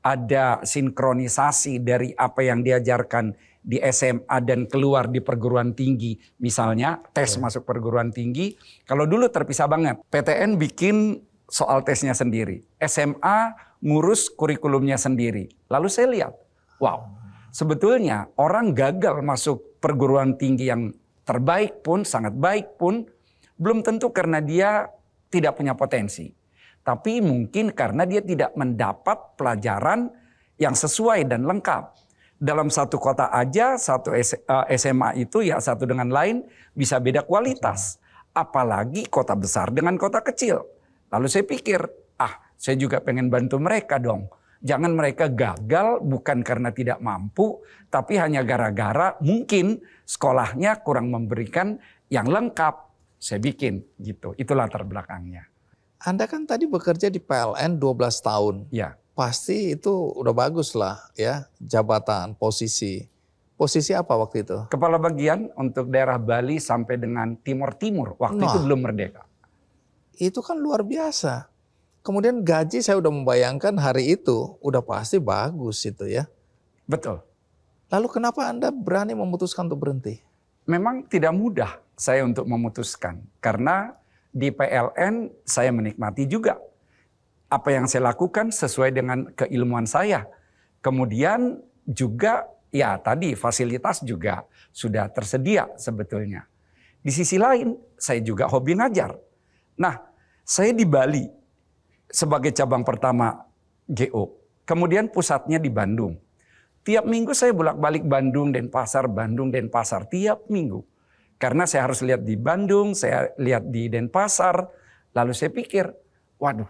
S5: ada sinkronisasi dari apa yang diajarkan di SMA dan keluar di perguruan tinggi. Misalnya tes masuk perguruan tinggi, kalau dulu terpisah banget. PTN bikin soal tesnya sendiri. SMA ngurus kurikulumnya sendiri. Lalu saya lihat, wow, sebetulnya orang gagal masuk perguruan tinggi yang terbaik pun, sangat baik pun, belum tentu karena dia tidak punya potensi. Tapi mungkin karena dia tidak mendapat pelajaran yang sesuai dan lengkap. Dalam satu kota aja, satu SMA itu ya satu dengan lain bisa beda kualitas. Apalagi kota besar dengan kota kecil. Lalu saya pikir, saya juga pengen bantu mereka dong. Jangan mereka gagal bukan karena tidak mampu, tapi hanya gara-gara mungkin sekolahnya kurang memberikan yang lengkap. Saya bikin gitu, itu latar belakangnya.
S1: Anda kan tadi bekerja di PLN 12 tahun.
S5: Ya.
S1: Pasti itu udah bagus lah ya, jabatan, posisi. Posisi apa waktu itu?
S5: Kepala bagian untuk daerah Bali sampai dengan Timur-Timur. Waktu itu belum merdeka.
S1: Itu kan luar biasa. Kemudian gaji saya udah membayangkan hari itu udah pasti bagus itu ya.
S5: Betul.
S1: Lalu kenapa Anda berani memutuskan untuk berhenti?
S5: Memang tidak mudah saya untuk memutuskan. Karena di PLN saya menikmati juga. Apa yang saya lakukan sesuai dengan keilmuan saya. Kemudian juga ya tadi fasilitas juga sudah tersedia sebetulnya. Di sisi lain saya juga hobi ngajar. Nah, saya di Bali sebagai cabang pertama GO. Kemudian pusatnya di Bandung. Tiap minggu saya bolak-balik Bandung, Denpasar tiap minggu. Karena saya harus lihat di Bandung, saya lihat di Denpasar. Lalu saya pikir, waduh,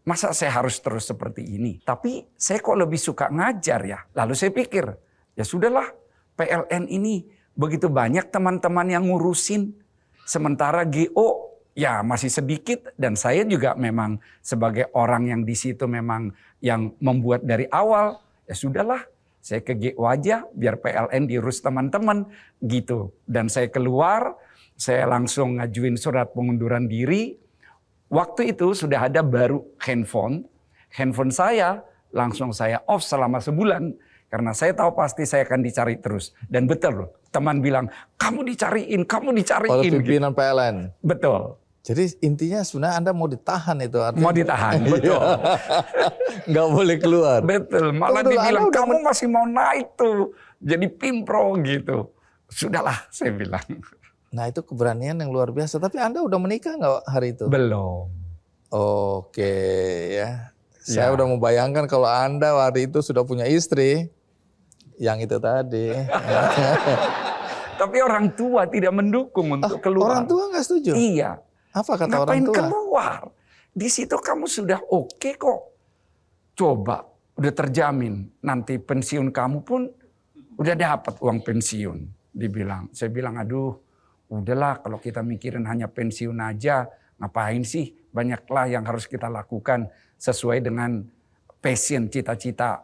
S5: masa saya harus terus seperti ini? Tapi saya kok lebih suka ngajar ya. Lalu saya pikir, ya sudahlah, PLN ini begitu banyak teman-teman yang ngurusin. Sementara GO ya masih sedikit dan saya juga memang sebagai orang yang di situ memang yang membuat dari awal. Ya sudahlah, saya ke GO aja biar PLN diurus teman-teman gitu. Dan saya keluar, saya langsung ngajuin surat pengunduran diri. Waktu itu sudah ada baru handphone. Handphone saya langsung saya off selama sebulan. Karena saya tahu pasti saya akan dicari terus. Dan betul loh, teman bilang, kamu dicariin.
S1: Oleh pimpinan PLN?
S5: Betul.
S1: Jadi intinya sebenarnya Anda mau ditahan itu? Artinya,
S5: Mau ditahan, betul.
S1: Nggak boleh keluar.
S5: Betul, malah
S1: Betul,
S5: dibilang
S1: Anda
S5: kamu masih mau naik tuh. Jadi pimpro gitu. Sudahlah saya bilang.
S1: Nah itu keberanian yang luar biasa. Tapi Anda udah menikah nggak hari itu?
S5: Belum.
S1: Oke ya. Saya udah membayangkan kalau Anda hari itu sudah punya istri. Yang itu tadi.
S5: Tapi orang tua tidak mendukung untuk keluar.
S1: Orang tua nggak setuju?
S5: Iya.
S1: Apa kata
S5: Ngapain
S1: orang tua?
S5: keluar? Di situ kamu sudah oke kok. Coba, udah terjamin. Nanti pensiun kamu pun udah dapat uang pensiun. Dibilang. Saya bilang, aduh udahlah kalau kita mikirin hanya pensiun aja. Ngapain sih? Banyaklah yang harus kita lakukan sesuai dengan passion, cita-cita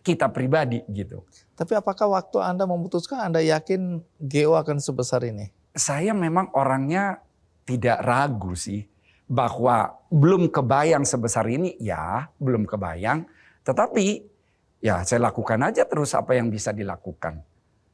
S5: kita pribadi gitu.
S1: Tapi apakah waktu Anda memutuskan Anda yakin GO akan sebesar ini?
S5: Saya memang orangnya tidak ragu sih bahwa belum kebayang sebesar ini, ya belum kebayang. Tetapi ya saya lakukan aja terus apa yang bisa dilakukan.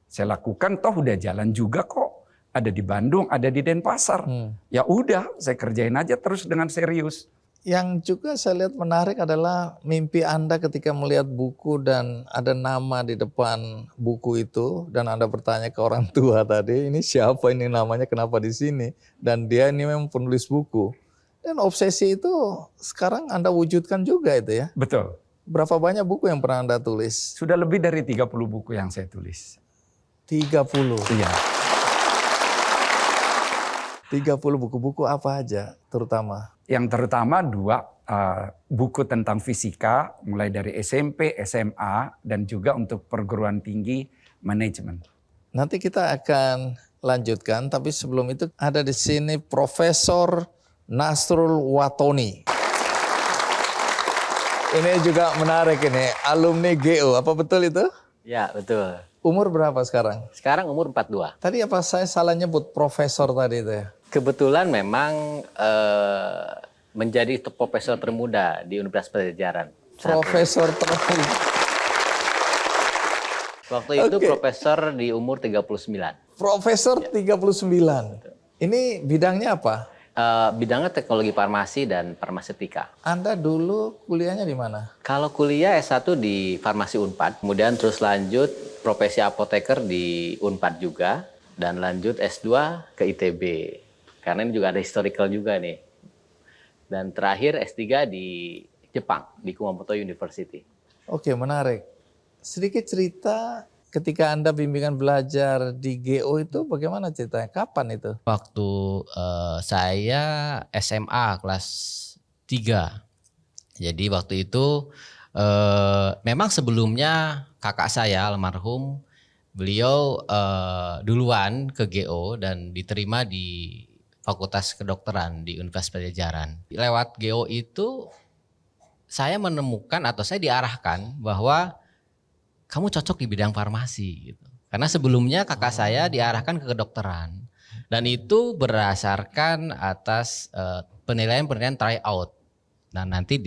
S5: Saya lakukan toh udah jalan juga kok. Ada di Bandung, ada di Denpasar. Ya udah saya kerjain aja terus dengan serius.
S1: Yang juga saya lihat menarik adalah mimpi Anda ketika melihat buku dan ada nama di depan buku itu dan Anda bertanya ke orang tua tadi, ini siapa ini namanya, kenapa di sini? Dan dia ini memang penulis buku. Dan obsesi itu sekarang Anda wujudkan juga itu ya.
S5: Betul.
S1: Berapa banyak buku yang pernah Anda tulis?
S5: Sudah lebih dari 30 buku yang saya tulis.
S1: 30.
S5: Iya.
S1: 30 buku-buku apa aja terutama?
S5: Yang terutama 2 buku tentang fisika, mulai dari SMP, SMA, dan juga untuk perguruan tinggi manajemen.
S1: Nanti kita akan lanjutkan, tapi sebelum itu ada di sini Profesor Nasrul Watoni. Ini juga menarik ini, alumni GO, apa betul itu?
S7: Ya, betul.
S1: Umur berapa sekarang?
S7: Sekarang umur 42.
S1: Tadi apa saya salah nyebut profesor tadi itu ya?
S7: Kebetulan memang menjadi profesor termuda di Universitas Pajajaran.
S1: Profesor termuda.
S7: Waktu itu profesor di umur 39.
S1: Profesor 39. Ini bidangnya apa?
S7: Bidangnya teknologi farmasi dan farmasetika.
S1: Anda dulu kuliahnya di mana?
S7: Kalau kuliah S1 di Farmasi Unpad, kemudian terus lanjut profesi apoteker di Unpad juga, dan lanjut S2 ke ITB. Karena ini juga ada historical juga nih. Dan terakhir S3 di Jepang, di Kumamoto University.
S1: Oke, menarik. Sedikit cerita ketika Anda bimbingan belajar di GO itu bagaimana ceritanya? Kapan itu?
S8: Waktu saya SMA kelas 3. Jadi waktu itu memang sebelumnya kakak saya almarhum, beliau duluan ke GO dan diterima di Fakultas Kedokteran di Universitas Pajajaran. Lewat GO itu saya menemukan atau saya diarahkan bahwa kamu cocok di bidang farmasi gitu. Karena sebelumnya kakak saya diarahkan ke kedokteran. Dan itu berdasarkan atas penilaian-penilaian tryout. Nah, nanti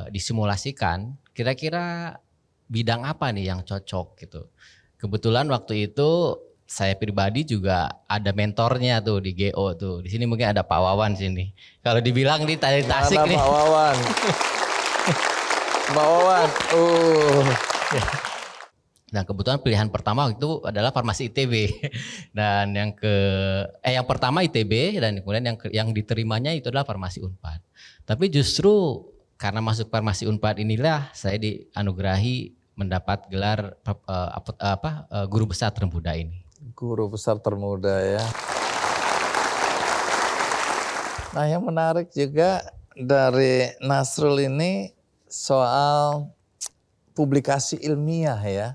S8: disimulasikan kira-kira bidang apa nih yang cocok gitu. Kebetulan waktu itu saya pribadi juga ada mentornya tuh di GO tuh. Di sini mungkin ada Pak Wawan sini. Kalau dibilang di Tasik
S1: Mana
S8: nih.
S1: Pak Wawan? Pak Wawan.
S8: Nah, kebetulan pilihan pertama itu adalah farmasi ITB. Dan yang pertama ITB dan kemudian yang diterimanya itu adalah farmasi Unpad. Tapi justru karena masuk farmasi Unpad inilah saya dianugerahi mendapat gelar guru besar termuda ini.
S1: Guru besar termuda ya. Nah, yang menarik juga dari Nasrul ini soal publikasi ilmiah ya.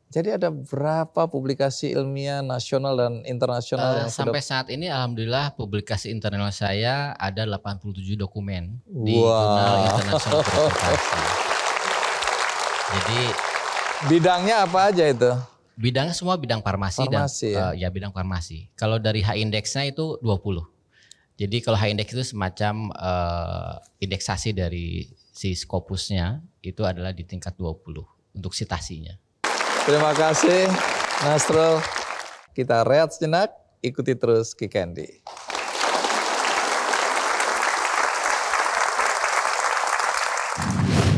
S1: Jadi ada berapa publikasi ilmiah nasional dan internasional yang
S8: sampai saat ini alhamdulillah publikasi internal saya ada 87 dokumen di Jurnal Internasional Publikasi. Jadi
S1: bidangnya apa aja itu?
S8: Bidangnya semua bidang farmasi
S1: ya?
S8: Ya bidang farmasi. Kalau dari H-indeksnya itu 20. Jadi kalau H-indeks itu semacam indeksasi dari si Scopusnya itu adalah di tingkat 20 untuk citasinya.
S1: Terima kasih Nasrul. Kita rehat sejenak, ikuti terus Kikendi.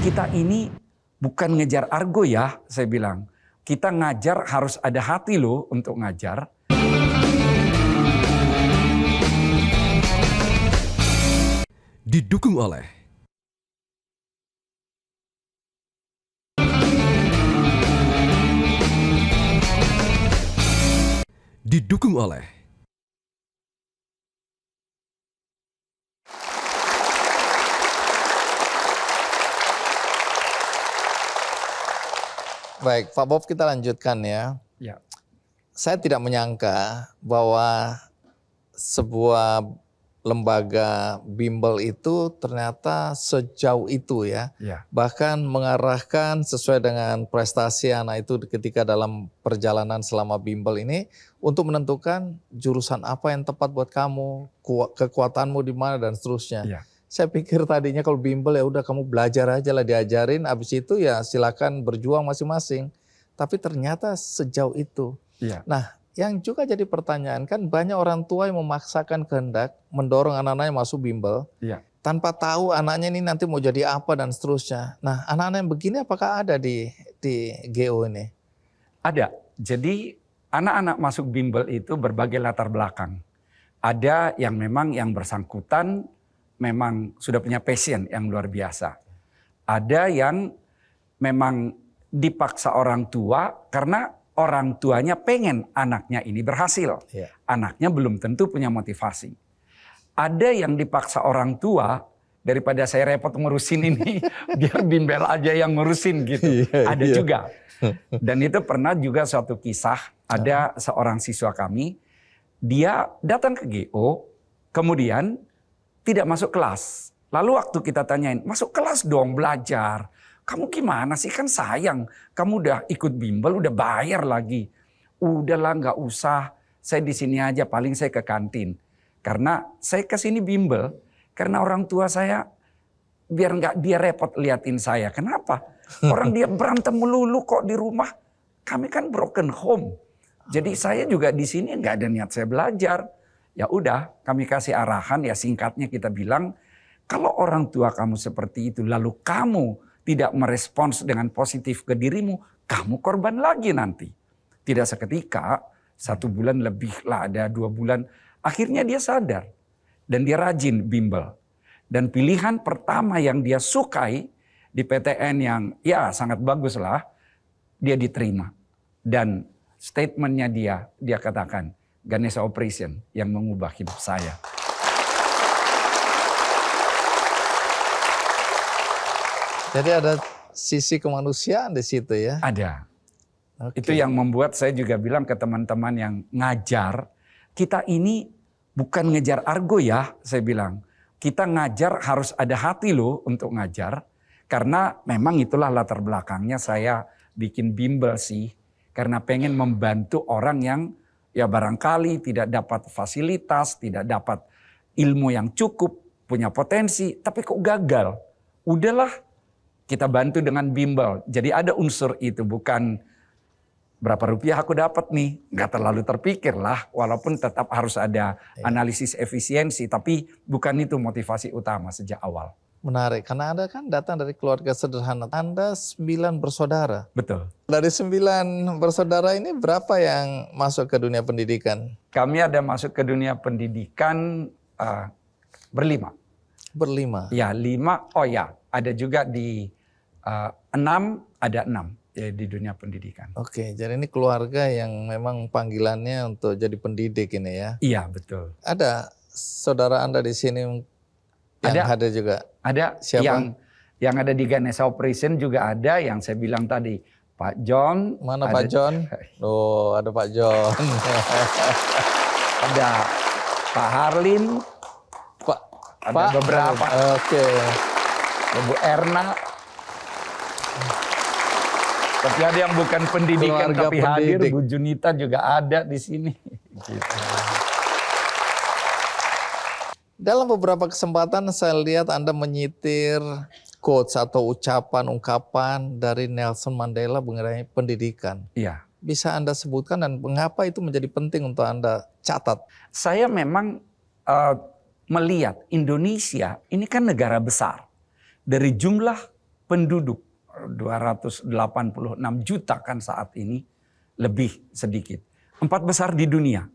S5: Kita ini bukan ngejar argo ya, saya bilang. Kita ngajar harus ada hati loh untuk ngajar.
S6: Didukung oleh Didukung oleh
S1: Baik, Pak Bob, kita lanjutkan ya.
S5: Ya.
S1: Saya tidak menyangka bahwa sebuah lembaga bimbel itu ternyata sejauh itu ya.
S5: Ya.
S1: Bahkan mengarahkan sesuai dengan prestasi anak itu ketika dalam perjalanan selama bimbel ini untuk menentukan jurusan apa yang tepat buat kamu, kekuatanmu di mana dan seterusnya.
S5: Ya.
S1: Saya pikir tadinya kalau bimbel ya udah kamu belajar aja lah, diajarin, habis itu ya silakan berjuang masing-masing. Tapi ternyata sejauh itu.
S5: Ya.
S1: Nah, yang juga jadi pertanyaan kan banyak orang tua yang memaksakan kehendak mendorong anak-anaknya masuk bimbel.
S5: Ya.
S1: Tanpa tahu anaknya ini nanti mau jadi apa dan seterusnya. Nah, anak-anak yang begini apakah ada di GO ini?
S5: Ada. Jadi anak-anak masuk bimbel itu berbagai latar belakang. Ada yang memang yang bersangkutan memang sudah punya passion yang luar biasa. Ada yang memang dipaksa orang tua karena orang tuanya pengen anaknya ini berhasil.
S1: Iya.
S5: Anaknya belum tentu punya motivasi. Ada yang dipaksa orang tua, daripada saya repot ngurusin ini, biar bimbel aja yang ngurusin gitu. Ada juga. Dan itu pernah juga suatu kisah, ada seorang siswa kami, dia datang ke GO, kemudian tidak masuk kelas. Lalu waktu kita tanyain, masuk kelas dong belajar. Kamu gimana sih, kan sayang. Kamu udah ikut bimbel, udah bayar lagi. Udahlah nggak usah, saya di sini aja, paling saya ke kantin. Karena saya ke sini bimbel, karena orang tua saya biar nggak dia repot liatin saya. Kenapa? Orang dia berantem melulu kok di rumah. Kami kan broken home. Jadi saya juga di sini nggak ada niat saya belajar. Ya udah, kami kasih arahan, ya singkatnya kita bilang, kalau orang tua kamu seperti itu, lalu kamu tidak merespons dengan positif ke dirimu, kamu korban lagi nanti. Tidak seketika, 1 bulan lebih lah, ada 2 bulan. Akhirnya dia sadar dan dia rajin bimbel. Dan pilihan pertama yang dia sukai di PTN yang ya sangat bagus lah, dia diterima. Dan statementnya dia katakan, Ganesha Operation yang mengubah hidup saya.
S1: Jadi ada sisi kemanusiaan di situ ya.
S5: Ada.
S1: Oke.
S5: Itu yang membuat saya juga bilang ke teman-teman yang ngajar, kita ini bukan ngejar argo ya, saya bilang. Kita ngajar harus ada hati loh untuk ngajar. Karena memang itulah latar belakangnya saya bikin bimbel sih. Karena pengen membantu orang yang ya barangkali tidak dapat fasilitas, tidak dapat ilmu yang cukup, punya potensi, tapi kok gagal. Udahlah, kita bantu dengan bimbel. Jadi ada unsur itu, bukan berapa rupiah aku dapat nih. Nggak terlalu terpikir lah, walaupun tetap harus ada analisis efisiensi. Tapi bukan itu motivasi utama sejak awal.
S1: Menarik, karena Anda kan datang dari keluarga sederhana. Anda 9 bersaudara.
S5: Betul.
S1: Dari 9 bersaudara ini berapa yang masuk ke dunia pendidikan?
S5: Kami ada masuk ke dunia pendidikan berlima.
S1: Berlima.
S5: Ya 5, oh ya ada juga di 6, ada 6 ya, di dunia pendidikan.
S1: Oke, jadi ini keluarga yang memang panggilannya untuk jadi pendidik ini ya.
S5: Iya betul.
S1: Ada saudara Anda di sini yang
S5: Ada.
S1: hadir juga?
S5: Ada.
S1: Siapa?
S5: Yang ada di Ganesha Operation juga ada, yang saya bilang tadi. Pak John.
S1: Mana
S5: ada,
S1: Pak John? Oh, ada Pak John.
S5: Ada Pak Harlin. Ada
S1: Pak,
S5: beberapa.
S1: Oke.
S5: Bu Erna. Tapi ada yang bukan pendidikan
S1: Keluarga
S5: tapi hadir.
S1: pendidik.
S5: Bu Junita juga ada di sini. Gitu.
S1: Dalam beberapa kesempatan saya lihat Anda menyitir quotes atau ucapan, ungkapan dari Nelson Mandela mengenai pendidikan.
S5: Iya.
S1: Bisa Anda sebutkan dan mengapa itu menjadi penting untuk Anda catat?
S5: Saya memang melihat Indonesia ini kan negara besar. Dari jumlah penduduk 286 juta kan saat ini, lebih sedikit. 4 besar di dunia.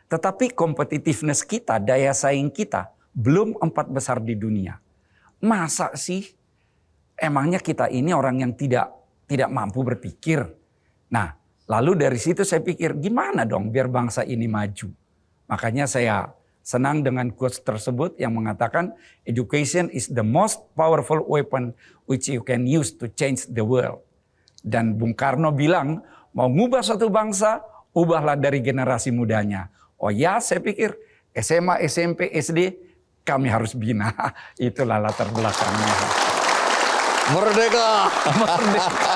S5: Tetapi competitiveness kita, daya saing kita belum 4 besar di dunia. Masa sih emangnya kita ini orang yang tidak mampu berpikir? Nah, lalu dari situ saya pikir gimana dong biar bangsa ini maju. Makanya saya senang dengan quotes tersebut yang mengatakan education is the most powerful weapon which you can use to change the world. Dan Bung Karno bilang mau ngubah suatu bangsa, ubahlah dari generasi mudanya. Oh ya, saya pikir SMA, SMP, SD kami harus bina. Itulah latar belakangnya.
S1: Merdeka!
S5: Merdeka.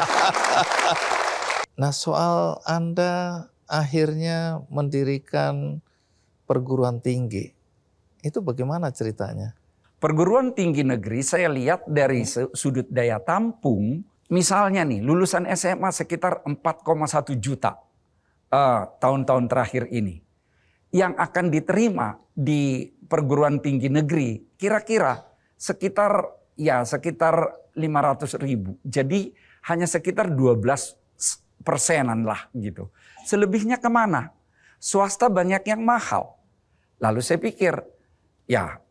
S1: Nah, soal Anda akhirnya mendirikan perguruan tinggi, itu bagaimana ceritanya?
S5: Perguruan tinggi negeri saya lihat dari sudut daya tampung, misalnya nih lulusan SMA sekitar 4,1 juta tahun-tahun terakhir ini. Yang akan diterima di perguruan tinggi negeri kira-kira sekitar 500.000. Jadi hanya sekitar 12%-an lah gitu. Selebihnya kemana? Swasta banyak yang mahal. Lalu saya pikir ya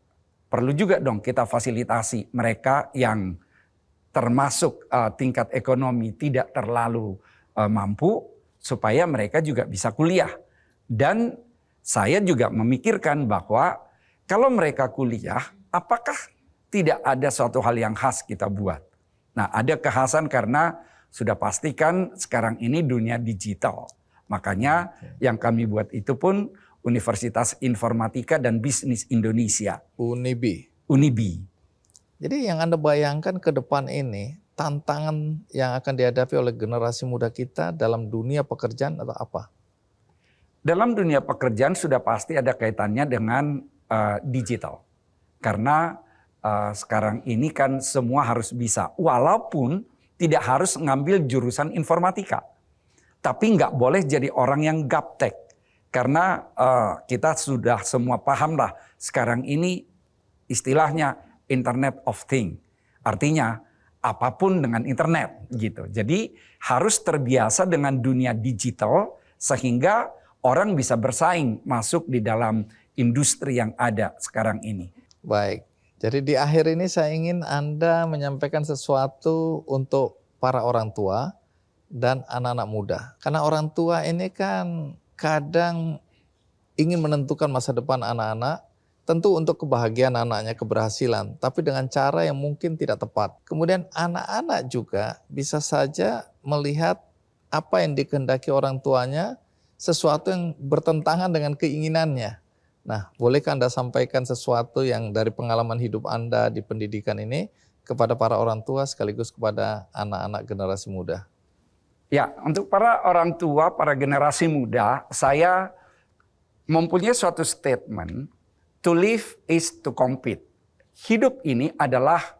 S5: perlu juga dong kita fasilitasi mereka yang termasuk tingkat ekonomi tidak terlalu mampu. supaya mereka juga bisa kuliah. Dan saya juga memikirkan bahwa kalau mereka kuliah, apakah tidak ada suatu hal yang khas kita buat? Nah, ada kekhasan karena sudah pastikan sekarang ini dunia digital. Makanya yang kami buat itu pun Universitas Informatika dan Bisnis Indonesia.
S1: Unibi.
S5: Unibi.
S1: Jadi yang Anda bayangkan ke depan ini, tantangan yang akan dihadapi oleh generasi muda kita dalam dunia pekerjaan atau apa?
S5: Dalam dunia pekerjaan sudah pasti ada kaitannya dengan digital. Karena sekarang ini kan semua harus bisa. Walaupun tidak harus ngambil jurusan informatika. Tapi nggak boleh jadi orang yang gaptek. Karena kita sudah semua paham lah sekarang ini istilahnya Internet of Things. Artinya apapun dengan internet gitu. Jadi harus terbiasa dengan dunia digital sehingga orang bisa bersaing masuk di dalam industri yang ada sekarang ini.
S1: Baik, jadi di akhir ini saya ingin Anda menyampaikan sesuatu untuk para orang tua dan anak-anak muda. Karena orang tua ini kan kadang ingin menentukan masa depan anak-anak, tentu untuk kebahagiaan anaknya, keberhasilan, tapi dengan cara yang mungkin tidak tepat. Kemudian anak-anak juga bisa saja melihat apa yang dikehendaki orang tuanya, sesuatu yang bertentangan dengan keinginannya. Nah, bolehkah Anda sampaikan sesuatu yang dari pengalaman hidup Anda di pendidikan ini kepada para orang tua sekaligus kepada anak-anak generasi muda?
S5: Ya, untuk para orang tua, para generasi muda, saya mempunyai suatu statement, to live is to compete. Hidup ini adalah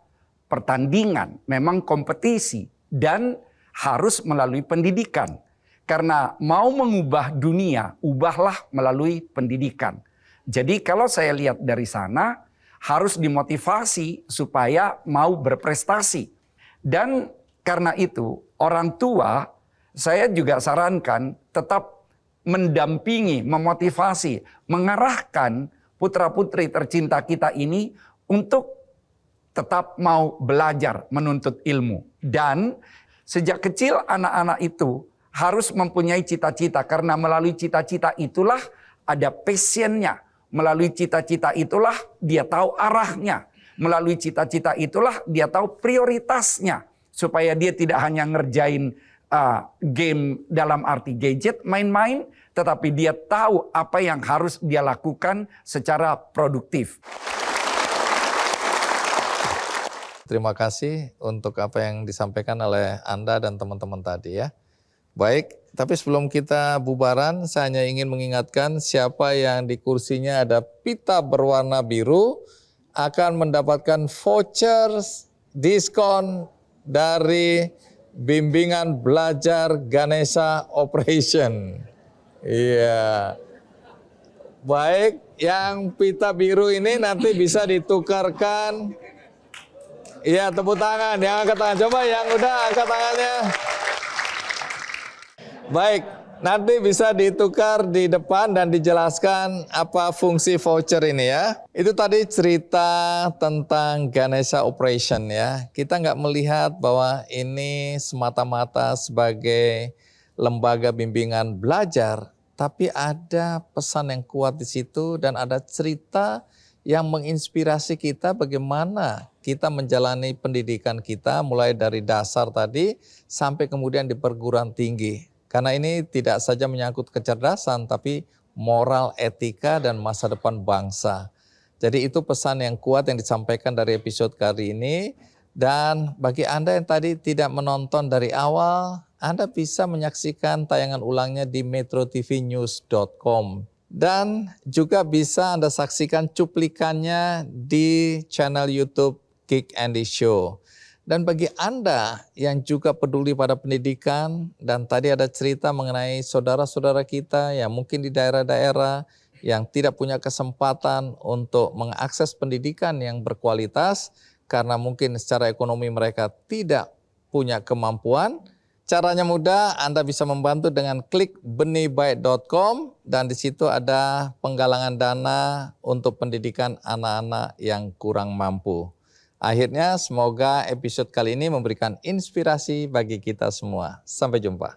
S5: pertandingan, memang kompetisi, dan harus melalui pendidikan. Karena mau mengubah dunia, ubahlah melalui pendidikan. Jadi kalau saya lihat dari sana, harus dimotivasi supaya mau berprestasi. Dan karena itu, orang tua, saya juga sarankan tetap mendampingi, memotivasi, mengarahkan putra-putri tercinta kita ini untuk tetap mau belajar, menuntut ilmu. Dan sejak kecil anak-anak itu harus mempunyai cita-cita. Karena melalui cita-cita itulah ada passionnya. Melalui cita-cita itulah dia tahu arahnya. Melalui cita-cita itulah dia tahu prioritasnya. Supaya dia tidak hanya ngerjain game dalam arti gadget, main-main. Tetapi dia tahu apa yang harus dia lakukan secara produktif.
S1: Terima kasih untuk apa yang disampaikan oleh Anda dan teman-teman tadi ya. Baik, tapi sebelum kita bubaran, saya hanya ingin mengingatkan siapa yang di kursinya ada pita berwarna biru akan mendapatkan voucher diskon dari bimbingan belajar Ganesha Operation. Iya. Baik, yang pita biru ini nanti bisa ditukarkan. Iya, tepuk tangan. Yang angkat tangan. Coba yang udah angkat tangannya. Baik, nanti bisa ditukar di depan dan dijelaskan apa fungsi voucher ini ya. Itu tadi cerita tentang Ganesha Operation ya. Kita nggak melihat bahwa ini semata-mata sebagai lembaga bimbingan belajar, tapi ada pesan yang kuat di situ dan ada cerita yang menginspirasi kita bagaimana kita menjalani pendidikan kita mulai dari dasar tadi sampai kemudian di perguruan tinggi. Karena ini tidak saja menyangkut kecerdasan, tapi moral, etika, dan masa depan bangsa. Jadi itu pesan yang kuat yang disampaikan dari episode kali ini. Dan bagi Anda yang tadi tidak menonton dari awal, Anda bisa menyaksikan tayangan ulangnya di metrotvnews.com. Dan juga bisa Anda saksikan cuplikannya di channel YouTube Geek Andy Show. Dan bagi Anda yang juga peduli pada pendidikan, dan tadi ada cerita mengenai saudara-saudara kita yang mungkin di daerah-daerah yang tidak punya kesempatan untuk mengakses pendidikan yang berkualitas, karena mungkin secara ekonomi mereka tidak punya kemampuan. Caranya mudah, Anda bisa membantu dengan klik benihbaik.com dan di situ ada penggalangan dana untuk pendidikan anak-anak yang kurang mampu. Akhirnya semoga episode kali ini memberikan inspirasi bagi kita semua. Sampai jumpa.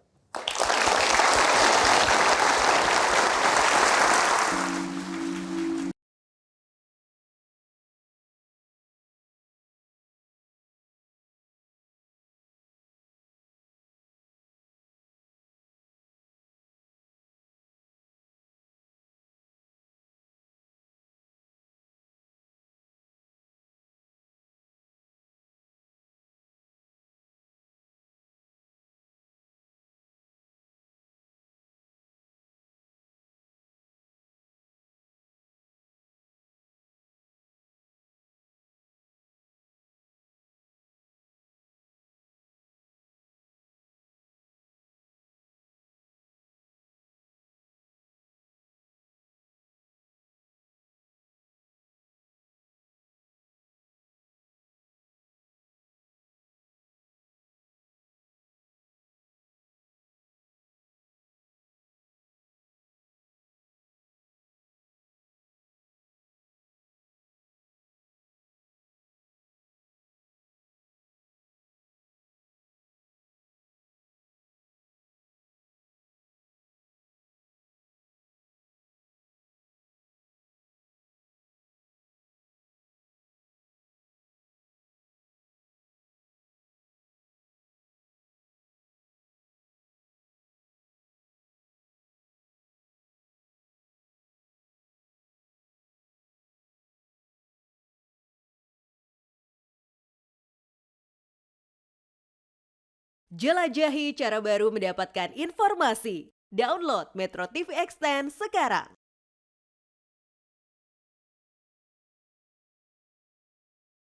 S9: Jelajahi cara baru mendapatkan informasi. Download Metro TV Extend sekarang.